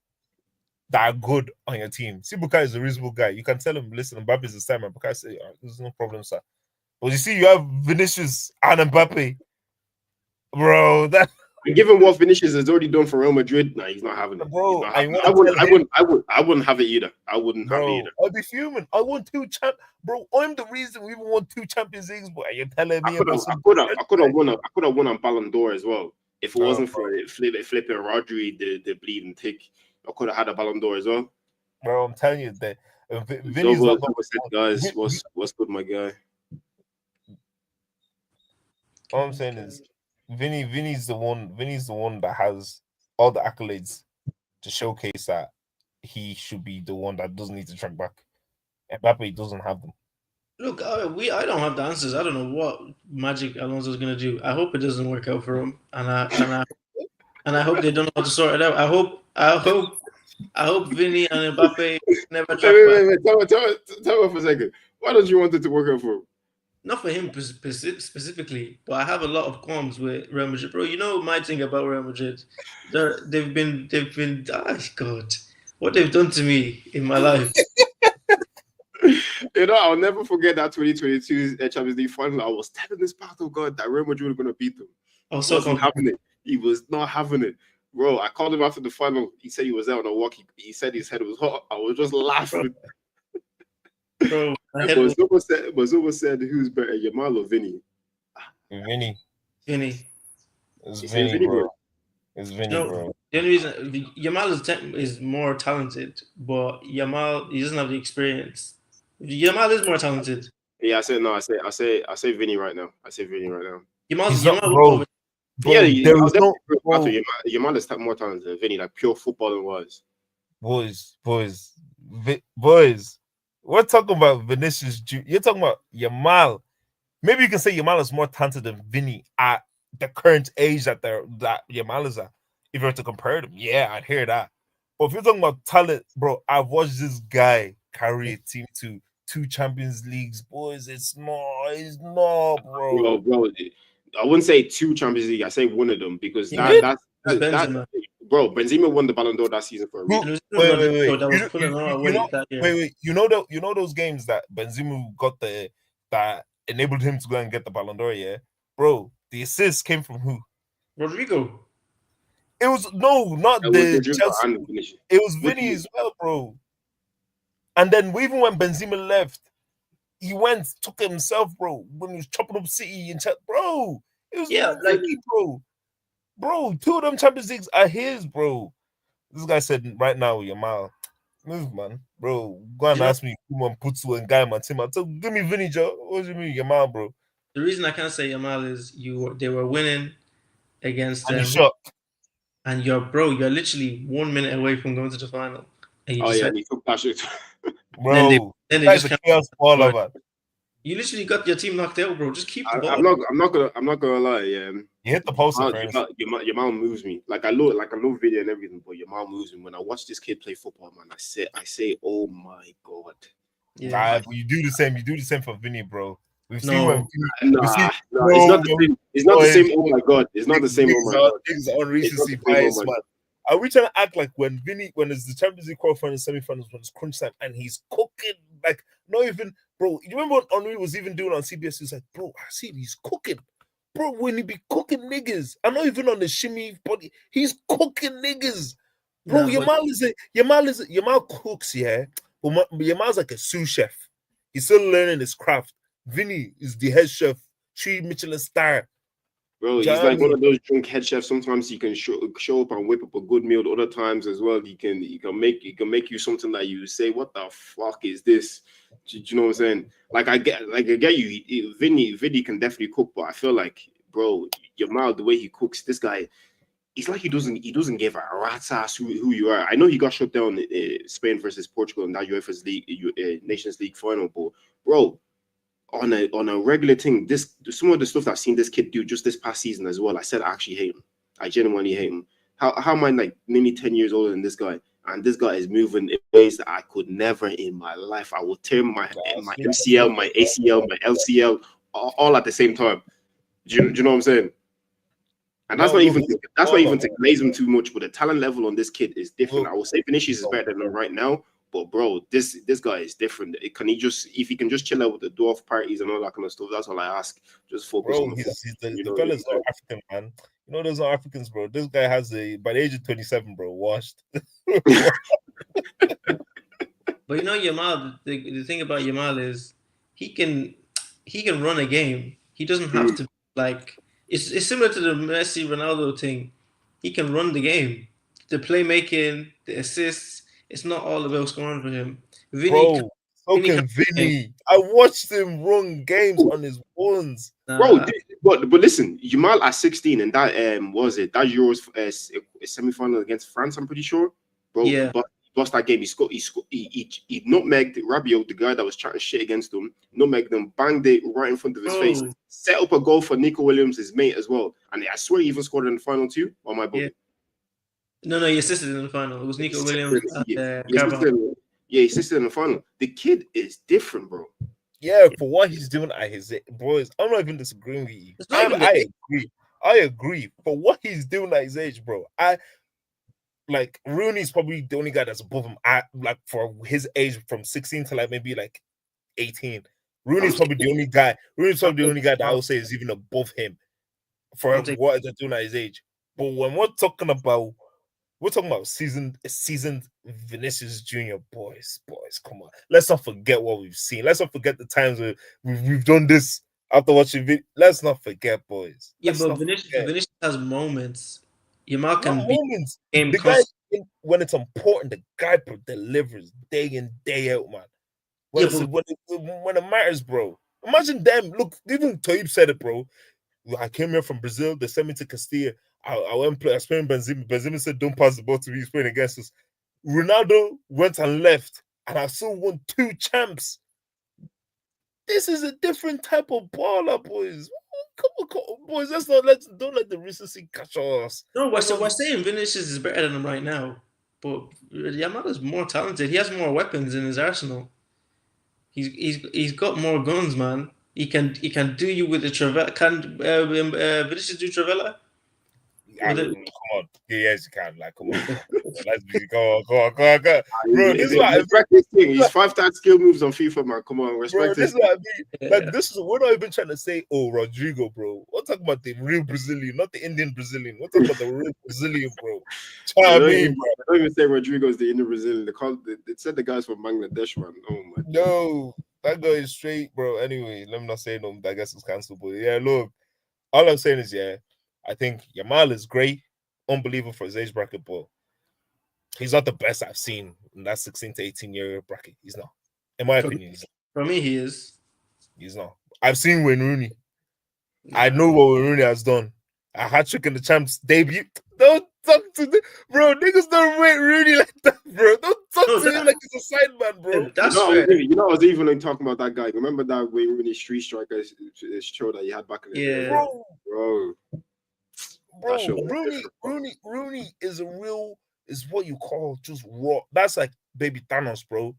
that are good on your team. See, Bukayo is a reasonable guy. You can tell him, listen, Mbappe is the star, man. Bukayo say, there's no problem, sir. But you see, you have Vinicius and Mbappe, bro. That and given what Vinicius has already done for Real Madrid, nah, he's not having it. Bro, I wouldn't have it either. I wouldn't have it either. I'd be fuming. I won 2 bro. I'm the reason we even won 2 Champions Leagues. But you're telling me I could have won a Ballon d'Or as well if it wasn't for flipping Rodri, the bleeding tick. I could have had a Ballon d'Or as well. Bro, I'm telling you that Vinny's not guys, what's good, my guy? All I'm saying is Vinny's the one that has all the accolades to showcase that he should be the one that doesn't need to track back. Mbappe doesn't have them. Look, I don't have the answers. I don't know what magic Alonso's gonna do. I hope it doesn't work out for him, and I hope they don't know how to sort it out. I hope Vinny and Mbappe never track back. Wait. Tell me for a second. Why don't you want it to work out for him? Not for him specifically, but I have a lot of qualms with Real Madrid, bro. You know my thing about Real Madrid. They've been. Oh God, what they've done to me in my life. You know, I'll never forget that 2022 Champions League final. I was telling this part of God that Real Madrid were going to beat them. I was so having it. He was not having it, bro. I called him after the final. He said he was out on a walk. He said his head was hot. I was just laughing. Bro, but someone said who's better, Yamal or Vinny? Vinny. It's Vinny, bro. It's Vinny, bro. The only reason Yamal is more talented, but Yamal, he doesn't have the experience. Yamal is more talented. Yeah, I say Vinny right now. Yamal, bro. Yamal is more talented than Vinny, like pure footballing wise. Boys. We're talking about Vinicius. You're talking about Yamal. Maybe you can say Yamal is more talented than Vinny at the current age that Yamal is at. If you were to compare them, yeah, I'd hear that. But if you're talking about talent, bro, I've watched this guy carry a team to 2 Champions Leagues, boys. It's not, bro. Bro, I wouldn't say 2 Champions League. I say one of them because that's bro. Benzema won the Ballon d'Or that season for a reason. Wait. You know those games that Benzema got that enabled him to go and get the Ballon d'Or, yeah, bro. The assist came from who? Rodrigo. It was not the Chelsea. It was Vinny as well, bro. And then even when Benzema left, he took it himself, bro. When he was chopping up City and bro, it was Vinny, bro. Bro, 2 of them Champions Leagues are his, bro. This guy said right now, Yamal, move, man, bro. Go and ask me who man Putsu and Guy, man. Give me Vinny, Joe. What do you mean, Yamal, bro? The reason I can't say Yamal is they were winning against them. And you're literally 1 minute away from going to the final. And he took that shit. Bro, then they just chaos ball over. You literally got your team knocked out, bro. Just keep the ball. I'm not gonna lie. You hit the post. Your mom moves me. I love video and everything, but your mom moves me. When I watch this kid play football, man, I say, oh my God. Yeah, but you do the same. You do the same for Vinny, bro. We've seen when it's not the same. Oh my God, it's not the same. Oh my God, it's on recency bias, man. Are we trying to act like when it's the Champions League quarterfinals, semi-finals, when it's crunch time and he's cooking, like, not even, bro, you remember what Henry was even doing on CBS? He's like, bro, I see he's cooking. Bro, when he be cooking niggas, I'm not even on the shimmy body, he's cooking niggas. Bro, Nah, but Yamal cooks, yeah. But Yamal's like a sous chef. He's still learning his craft. Vinny is the head chef, 3 Michelin star. Bro, Do you he's know what I like one mean? of those drunk head chefs. Sometimes he can show up and whip up a good meal. Other times as well, he can make you something that you say, "What the fuck is this?" Do you know what I'm saying? I get you. Vinny can definitely cook, but I feel like, bro, Yamal, the way he cooks, this guy, it's like he doesn't give a rat's ass who you are. I know he got shut down Spain versus Portugal in that UEFA's League Nations League final, but bro, on a regular thing, this some of the stuff that I've seen this kid do just this past season as well. I said I actually hate him. I genuinely hate him. How am I like nearly 10 years older than this guy? And this guy is moving in ways that I could never in my life. I will tear my MCL, my ACL, my LCL all at the same time. Do you know what I'm saying? And that's No, not look, even to glaze him too much, but the talent level on this kid is different. look, I will say Vinicius is better than him right now, but bro, this guy is different. If he can just chill out with the dwarf parties and all that kind of stuff, that's all I ask. Just focus on bro, the football. he's the, You the know, fella's not African, man. You know those are Africans, bro. This guy has by the age of 27, bro, washed. But you know, Yamal, the thing about Yamal is he can run a game. He doesn't have to like it's similar to the Messi Ronaldo thing. He can run the game. The playmaking, the assists, it's not all about scoring for him. Bro, so Vinny can can game. Vinny. I watched him run games on his ones. bro. But listen, Jamal at 16 and that what was it that Euros semi-final against France? I'm pretty sure, bro. Yeah. But he lost that game. He nutmegged Rabiot, the guy that was chatting shit against him. Nutmegged him, banged it right in front of his face. Bro. Set up a goal for Nico Williams, his mate as well. And I swear he even scored in the final too. Or my Yeah. boy. No, he assisted in the final. It was Nico Williams Yeah, and he Carvajal. he assisted in the final. The kid is different, bro. Yeah, for what he's doing at his boys, I'm not even disagreeing with you. It's not even I agree. I agree. For what he's doing at his age, bro. Like Rooney's probably the only guy that's above him. Like for his age from 16 to like maybe like 18. Rooney's probably the only guy. Rooney's probably the only guy that I would say is even above him for what they're doing at his age. But when we're talking about seasoned Vinicius Junior, boys, come on. Let's not forget what we've seen. Let's not forget the times where we've done this after watching it. Let's not forget, boys. Yeah, but Vinicius has moments. Yamal can be moments. game The guy, when it's important, the guy delivers day in, day out, man. When it matters, bro. Imagine them. Look, even Taib said it, bro. I came here from Brazil. They sent me to Castilla. I went play. I was playing Benzema. Benzema said, "Don't pass the ball to me." He's playing against us. Ronaldo went and left, and I still won 2 champs. This is a different type of baller, boys. Come on, boys. Don't let the recency catch us. No, we're saying Vinicius is better than him right now, but Yamal is more talented. He has more weapons in his arsenal. He's got more guns, man. He can do you with the Travella. Can Vinicius do Travella? Come on, yes, you can. Like, come on, let's be go on. Bro, this is what respect this thing. He's 5-time skill moves on FIFA, man. Come on, respect bro, this. this is what I mean. Like, this is we're not even trying to say, oh, Rodrigo, bro. We're talking about the real Brazilian, not the Indian Brazilian. We're talking about the real Brazilian, bro. They don't even say Rodrigo's the Indian Brazilian. They said the guy's from Bangladesh, man. Oh my. No, that guy is straight, bro. Anyway, let me not say no. I guess it's cancelled. But yeah, look, all I'm saying is, yeah, I think Yamal is great, unbelievable for his age bracket, but he's not the best I've seen in that 16 to 18-year bracket. He's not. In my opinion, he's not. For me, he is. He's not. I've seen Wayne Rooney. I know what Wayne Rooney has done. A hat-trick in the champs debut. Don't talk to the bro. Niggas don't rate Rooney like that, bro. Don't talk to him like he's a sideman, bro. That's fair. I was even talking about that guy. Remember that Wayne Rooney Street Striker show that he had back in the day? Bro. Rooney is what you call just raw. That's like baby Thanos, bro. Do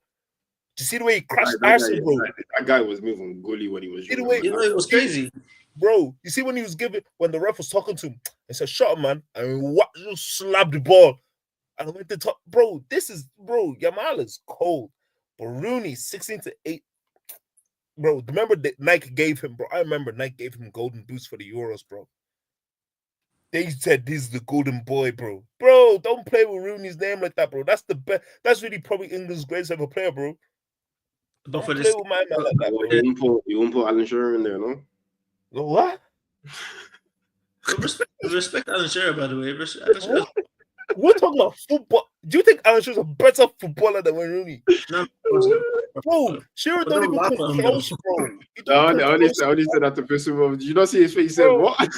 you see the way he crashed Arsenal, bro? That guy was moving gully when he was. It was crazy, bro. You see when the ref was talking to him, he said, "Shut up, man!" And just slapped the ball. And I went to top, bro. Yamal is cold, but Rooney 16 to 8. Bro, remember that Nike gave him, bro? I remember Nike gave him golden boots for the Euros, bro. They said this is the golden boy, bro. Bro, don't play with Rooney's name like that, bro. That's the best. That's really probably England's greatest ever player, bro. But Don't for play this, with my man like that, You bro. won't put Alan Shearer in there, no? What? respect Alan Shearer, by the way. Alan Shearer, We're talking about football. Do you think Alan Shearer's a better footballer than Wayne Rooney? no, of course not. Bro, Shearer But don't don't even laugh come at him, close, though. bro. He No, don't come close, I only said that to piss him off. Did you not see his face? He said, Bro. what?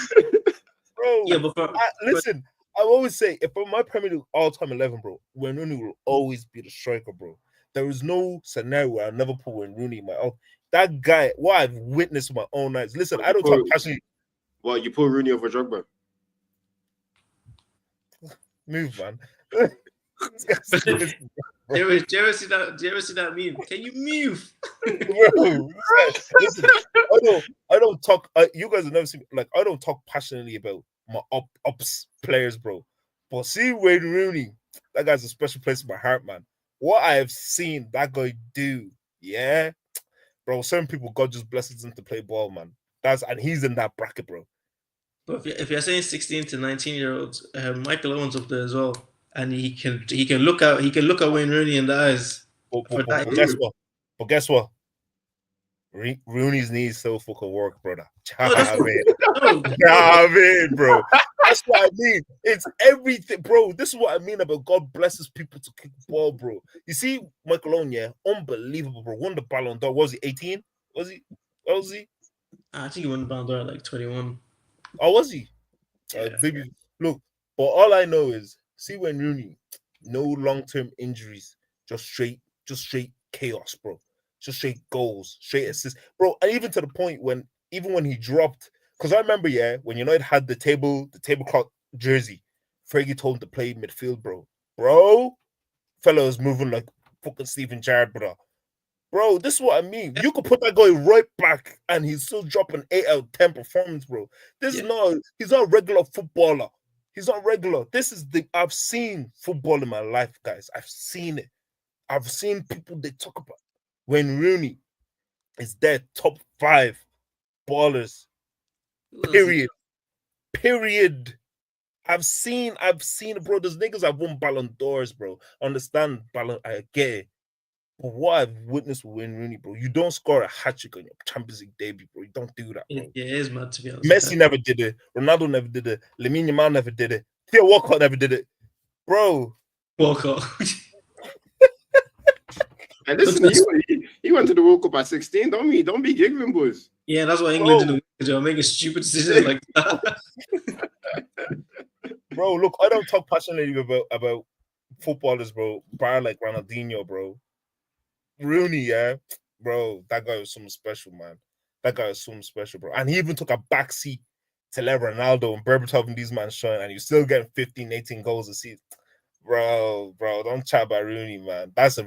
bro. Yeah, but Listen, I always say, if from my Premier League all-time 11, bro, Wayne Rooney will always be the striker, bro. There is no scenario where I'll never put Wayne Rooney in my own. That guy, what I've witnessed with my own eyes. Listen, I don't talk passionately. What, you put Rooney over Drogba? Move, man. do you ever see that meme? Can you move? Bro, listen, I don't talk. You guys have never seen like I don't talk passionately about my ups players, bro. But see Wayne Rooney, that guy's a special place in my heart, man. What I have seen that guy do, yeah, bro. Certain people, God just blesses them to play ball, man. And he's in that bracket, bro. But if you're saying 16 to 19-year-olds, Michael Owen's up there as well, and he can look at Wayne Rooney in the eyes. But guess what? Rooney's knees still fucking work, brother. No, Bro. That's what I mean. It's everything, bro. This is what I mean about God blesses people to kick the ball, bro. You see, Michael Owen, yeah, unbelievable, bro. Won the Ballon d'Or. Was he 18? Was he? I think he won the Ballon d'Or at like 21. Oh, was he? Yeah. Baby, look. But all I know is, see when Rooney, no long-term injuries, just straight chaos, bro. Just straight goals, straight assists, bro. And even to the point when he dropped, because I remember, yeah, when United had the tablecloth jersey, Fergie told him to play midfield, bro. Fellow was moving like fucking Steven Gerrard, bro. This is what I mean. You could put that guy right back, and he's still dropping 8 out of 10 performance, bro. He's not a regular footballer. He's not regular. I've seen football in my life, guys. I've seen it. I've seen people they talk about. When Rooney is their top 5 ballers, period. I've seen it, bro. There's niggas that won Ballon d'Ors, bro. Understand, I get it. But what I've witnessed with Wayne Rooney, bro, you don't score a hat-trick on your Champions League debut, bro. You don't do that, bro. Yeah, it is mad, to be honest. Messi never did it. Ronaldo never did it. Lamine Yamal never did it. Theo Walcott never did it. Bro. Walcott. And listen, he went to the World Cup at 16. Don't be giggling, boys. Yeah, that's why England didn't win. They're making stupid decisions like that. Bro, look, I don't talk passionately about footballers, bro. Bar like Ronaldinho, bro. Rooney, yeah, bro. That guy was something special, man. That guy was something special, bro. And he even took a backseat to let Ronaldo and Berbatov and these men shine, and you're still getting 15, 18 goals a season. Bro, don't chat about Rooney, man. That's a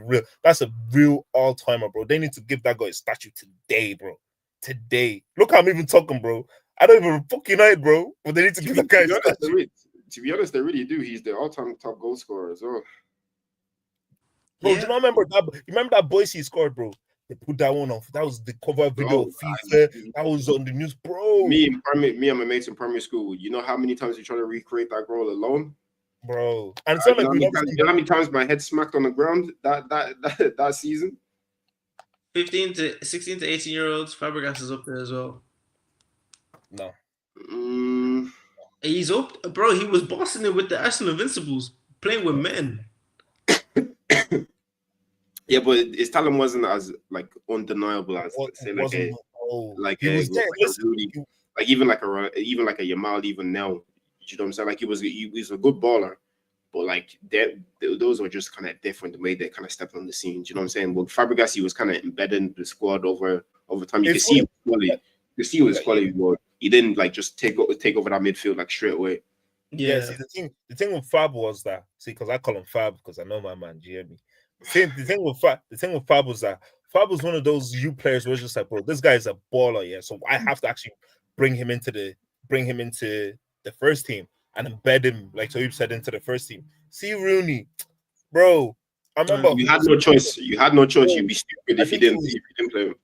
real all-timer, bro. They need to give that guy a statue today, bro. Today. Look how I'm even talking, bro. I don't even fucking know it, bro. But they need to give that guy a statue. To be honest, they really do. He's the all-time top goal scorer as well. Bro, do you not remember that? You remember that Boise he scored, bro? They put that one off. That was the cover video of FIFA. That was on the news, bro. Me and my mates in primary school. You know how many times we try to recreate that goal alone, bro? And it's not like you know how many times my head smacked on the ground that season. 16 to 18-year-olds. Fabregas is up there as well. No. He's up, bro. He was bossing it with the Arsenal Invincibles, playing with men. Yeah, but his talent wasn't as like undeniable as say like a Rudy, like even like a Yamal even now. You know what I'm saying? Like he was a good baller, but like those were just kind of different the way they kind of stepped on the scene. You know what I'm saying? Well, Fabregas, he was kind of embedded in the squad over time. You could see his quality. But he didn't like just take over that midfield like straight away. Yeah. See, the thing with Fab was that because I call him Fab because I know my man. Do you hear me? The thing with Fab was that Fab was one of those youth players where it's just like, bro, this guy is a baller, yeah. So I have to actually bring him into the first team and embed him, like Toyib said, into the first team. See Rooney, bro. I remember you had no choice. You'd be stupid if you didn't play him.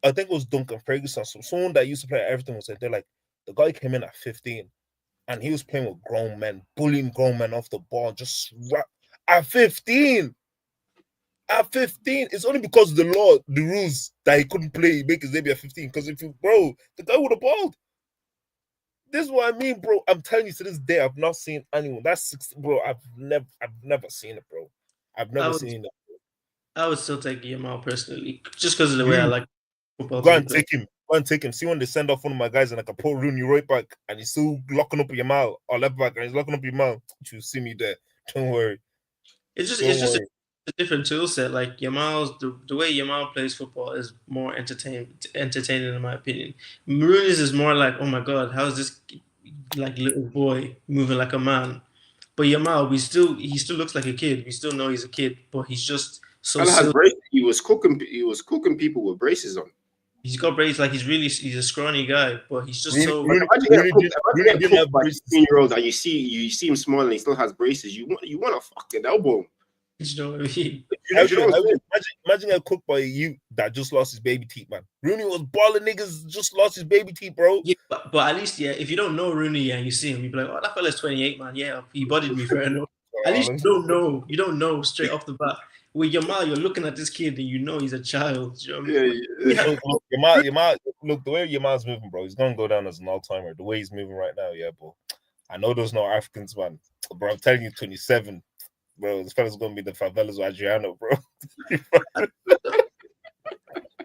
I think it was Duncan Ferguson, someone that used to play at Everton was like, they're like, the guy came in at 15 and he was playing with grown men, bullying grown men off the ball, just at 15. At 15, it's only because of the law, the rules, that he couldn't play, make his debut at 15. Because if you, bro, the guy would have balled. This is what I mean, bro. I'm telling you, to this day, I've not seen anyone. That's 16, bro. I've never seen it, bro. I've never seen it. I would still take Yamal personally, just because of the way I like football. Go and take him. Go and take him. See when they send off one of my guys and I can pull Rooney right back, and he's still locking up Yamal or left back, and he's locking up Yamal. You see me there. Don't worry. It's just a different tool set. Like Yamal's the way Yamal plays football is more entertaining in my opinion. Rooney's is more like, oh my god, how is this like little boy moving like a man? But Yamal, he still looks like a kid. We still know he's a kid, but he's just so. He was cooking people with braces on. He's got braces. Like he's a scrawny guy, but he's just so. Imagine getting cooked by a 16-year-old and you see him small and he still has braces. You want to fucking elbow him. You know what I mean? Imagine a cook by you that just lost his baby teeth, man. Rooney was balling niggas, just lost his baby teeth, bro. Yeah, but at least, if you don't know Rooney and you see him, you be like, oh, that fella's 28, man. Yeah, he bodied me, fair enough. At least you don't know straight off the bat. With Yamal, you're looking at this kid and you know he's a child. You know what I mean? Yamal, look, the way Yamal's moving, bro, he's gonna go down as an all-timer. The way he's moving right now, yeah, bro. I know there's no Africans, man. Bro, I'm telling you, 27. Bro, this fella's gonna be the favelas with Adriano, bro.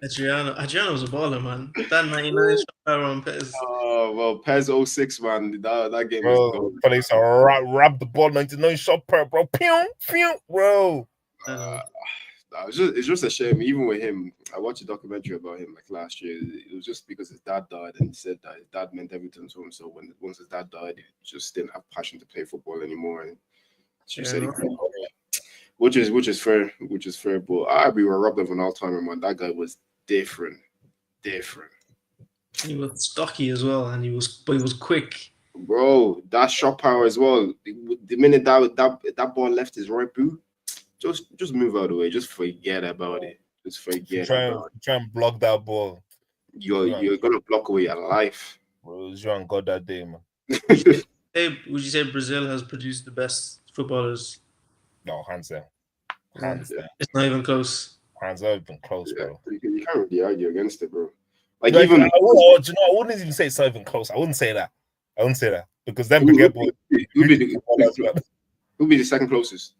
Adriano was a baller, man. That 99 shot power on Pez. Oh, well, Pez 06, man. That game bro, fella used to wrap the ball 99 shot per, bro. Pew, pew, bro. It's just a shame. Even with him, I watched a documentary about him like last year. It was just because his dad died, and he said that his dad meant everything to him. So once his dad died, he just didn't have passion to play football anymore. And she said, which is fair. But we were robbed of an all-timer, man. That guy was different. He was stocky as well, and he was quick. Bro, that shot power as well. The minute that ball left his right boot, just move out of the way. Just forget about it. Just forget. Try and block that ball. You're gonna block away your life. Bro, it was you and God that day, man. Hey, would you say Brazil has produced the best footballers? No, hands down. It's not even close. Hands not even close, bro. You can't really argue against it, bro. Like I wouldn't even say it's not even close. I wouldn't say that because then Baguette boys. Who'll be the second closest?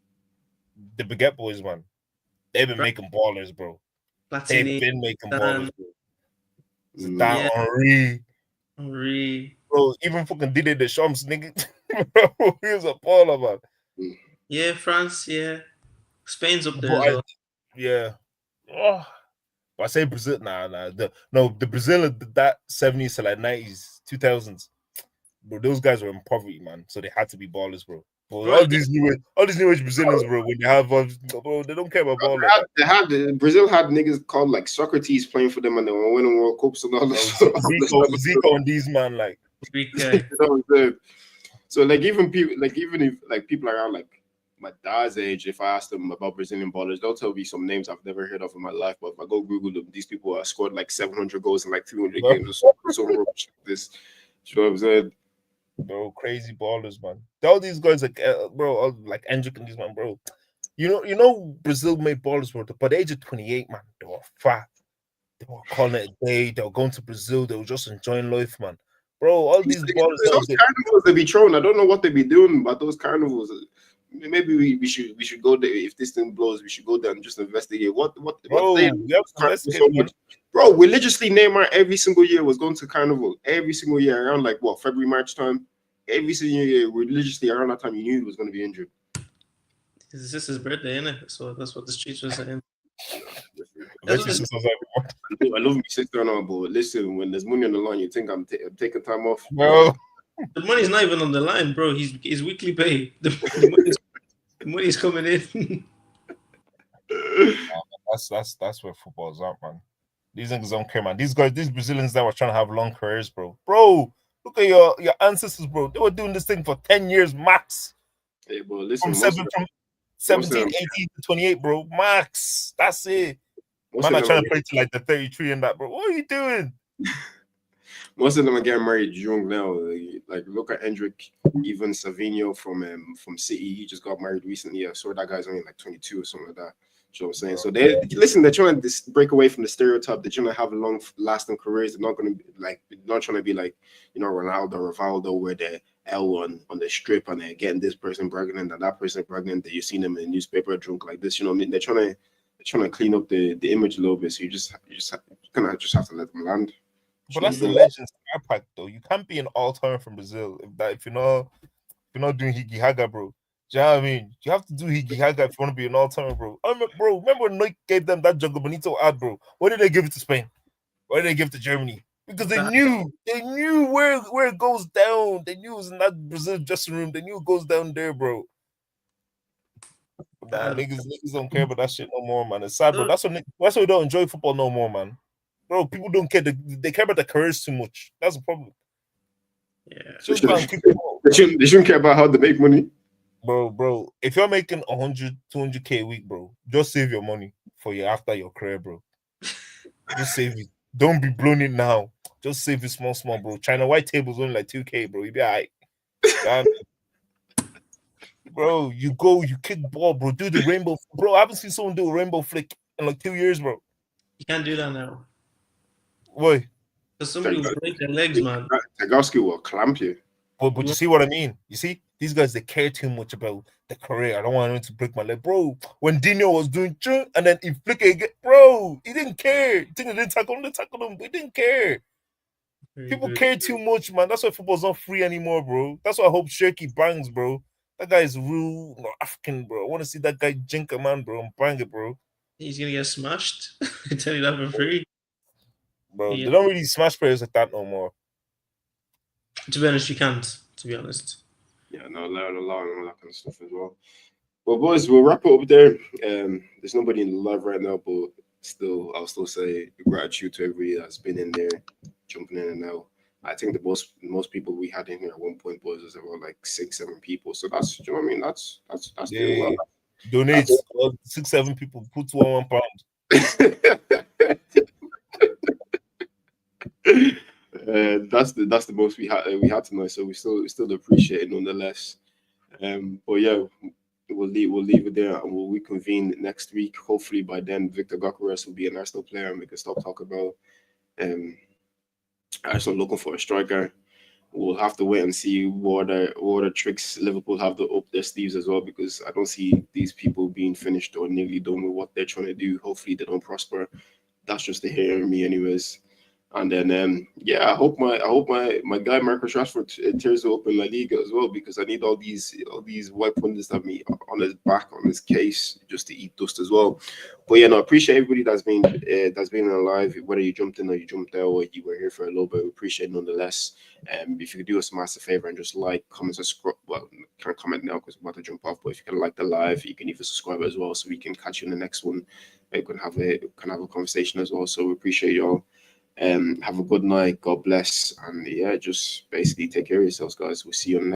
The Baguette boys, man. They've been making ballers, bro. They've been making ballers, bro. Zidane, Henry. Bro, even fucking Didier Deschamps, nigga. Bro, he was a baller, man. Yeah, France, yeah. Spain's up there as well. Yeah. Oh. But I say Brazil, the Brazil of that 70s to like 90s, 2000s, bro, those guys were in poverty, man. So they had to be ballers, bro. All these new age Brazilians, bro, when they have, bro, they don't care about ball. Brazil had niggas called like Socrates playing for them, and they were winning World Cups and all that. Zico and these man, like. So like even if people around like my dad's age, if I ask them about Brazilian ballers, they'll tell me some names I've never heard of in my life. But if I go Google them, these people have scored like 700 goals in like 300 games or so. This, you know what I'm saying? Bro, crazy ballers, man. All these guys, like, bro, like Hendrick and these man, bro. You know, Brazil made ballers, bro. By the age of 28, man, they were fat. They were calling it a day. They were going to Brazil. They were just enjoying life, man. Bro, all these ballers. Those carnivals they be thrown. I don't know what they be doing, but those carnivals. Maybe we should go there. If this thing blows, we should go there and just investigate what they bro, religiously Neymar every single year was going to carnival every single year around like what, February, March time. Every single year, religiously around that time, you knew he was going to be injured. It's just his birthday, innit? So that's what the streets were saying. I love me sister now, but listen, when there's money on the line, you think I'm taking time off? No. The money's not even on the line, bro. His weekly pay. The money's coming in. That's where football's at, man. These niggas don't care, man. These Brazilians that were trying to have long careers, bro. Bro, look at your ancestors, bro. They were doing this thing for 10 years max. Hey, bro, listen. From 17, 18 to 28, bro. Max. That's it. Man, I'm trying to play to like the 33 and that, bro. What are you doing? Most of them are getting married young now. Like look at Hendrick, even Savinho from City. He just got married recently. I saw that guy's only like 22 or something like that. You know what I'm saying? So they're trying to break away from the stereotype. They're trying to have long lasting careers. They're not going to be like, not trying to be like, you know, Ronaldo, Rivaldo, where they're L on the strip and they're getting this person pregnant and that person pregnant. That you've seen them in the newspaper drunk like this. You know what I mean? They're trying to clean up the image a little bit. So you kind of just have to let them land. But that's the Legends star pack, though. You can't be an all-time from Brazil if you're not doing Higi Haga, bro. Do you know what I mean? You have to do Higi Haga if you want to be an all-timer, bro. Remember when Nike gave them that Jungle Bonito ad, bro? Why did they give it to Spain? Why did they give it to Germany? Because they knew where it goes down. They knew it was in that Brazil dressing room. They knew it goes down there, bro. Nah, niggas don't care about that shit no more, man. It's sad, bro. That's why we don't enjoy football no more, man. Bro, people don't care. They care about the careers too much. That's the problem. Yeah. They shouldn't care about how they make money. Bro, if you're making 100, 200K a week, bro, just save your money for you after your career, bro. Just save it. Don't be blown in now. Just save it small, bro. China white table's only like 2K, bro. You be all right. Bro, you go, you kick ball, bro. Do the rainbow. Bro, I haven't seen someone do a rainbow flick in like 2 years, bro. You can't do that now. Why? Because somebody will break their legs, man. Tagaski will clamp you. But you see what I mean? You see? These guys, they care too much about the career. I don't want anyone to break my leg. Bro, when Dino was doing and then he flick it again, bro, he didn't care. He didn't tackle him, but he didn't care. People care too much, man. That's why football's not free anymore, bro. That's why I hope Shaky bangs, bro. That guy is real African, bro. I want to see that guy jink a man, bro, and bang it, bro. He's gonna get smashed. I tell you that for free. Bro, they don't really smash players like that no more. To be honest, you can't. To be honest. Yeah, no, learn a lot and all that kind of stuff as well. Well, boys, we'll wrap it up there. There's nobody in the live right now, but I'll still say gratitude to everybody that's been in there, jumping in and out. I think the most people we had in here at one point was about like 6-7 people. So that's, you know what I mean? That's doing well. Donate 6-7 people, put £1 that's the most we had tonight. So we still appreciate it nonetheless. But yeah, we'll leave it there and we'll reconvene next week. Hopefully by then Victor Gyokeres will be an Arsenal player and we can stop talking about Arsenal looking for a striker. We'll have to wait and see what other tricks Liverpool have up their sleeves as well, because I don't see these people being finished or nearly done with what they're trying to do. Hopefully they don't prosper. That's just the hair in me anyways. And then I hope my guy Marcus Rashford tears it up in La Liga as well, because I need all these white pundits that me on his back, on his case, just to eat dust as well. But yeah, no, I appreciate everybody that's been alive, whether you jumped in or you jumped out or you were here for a little bit. We appreciate it nonetheless. If you could do us a massive favor and just like, comment, subscribe. Well, can't comment now because I'm about to jump off. But if you can like the live, you can even subscribe as well, so we can catch you in the next one. We can have a conversation as well. So we appreciate y'all. Have a good night. God bless. And yeah, just basically take care of yourselves, guys. We'll see you on the next.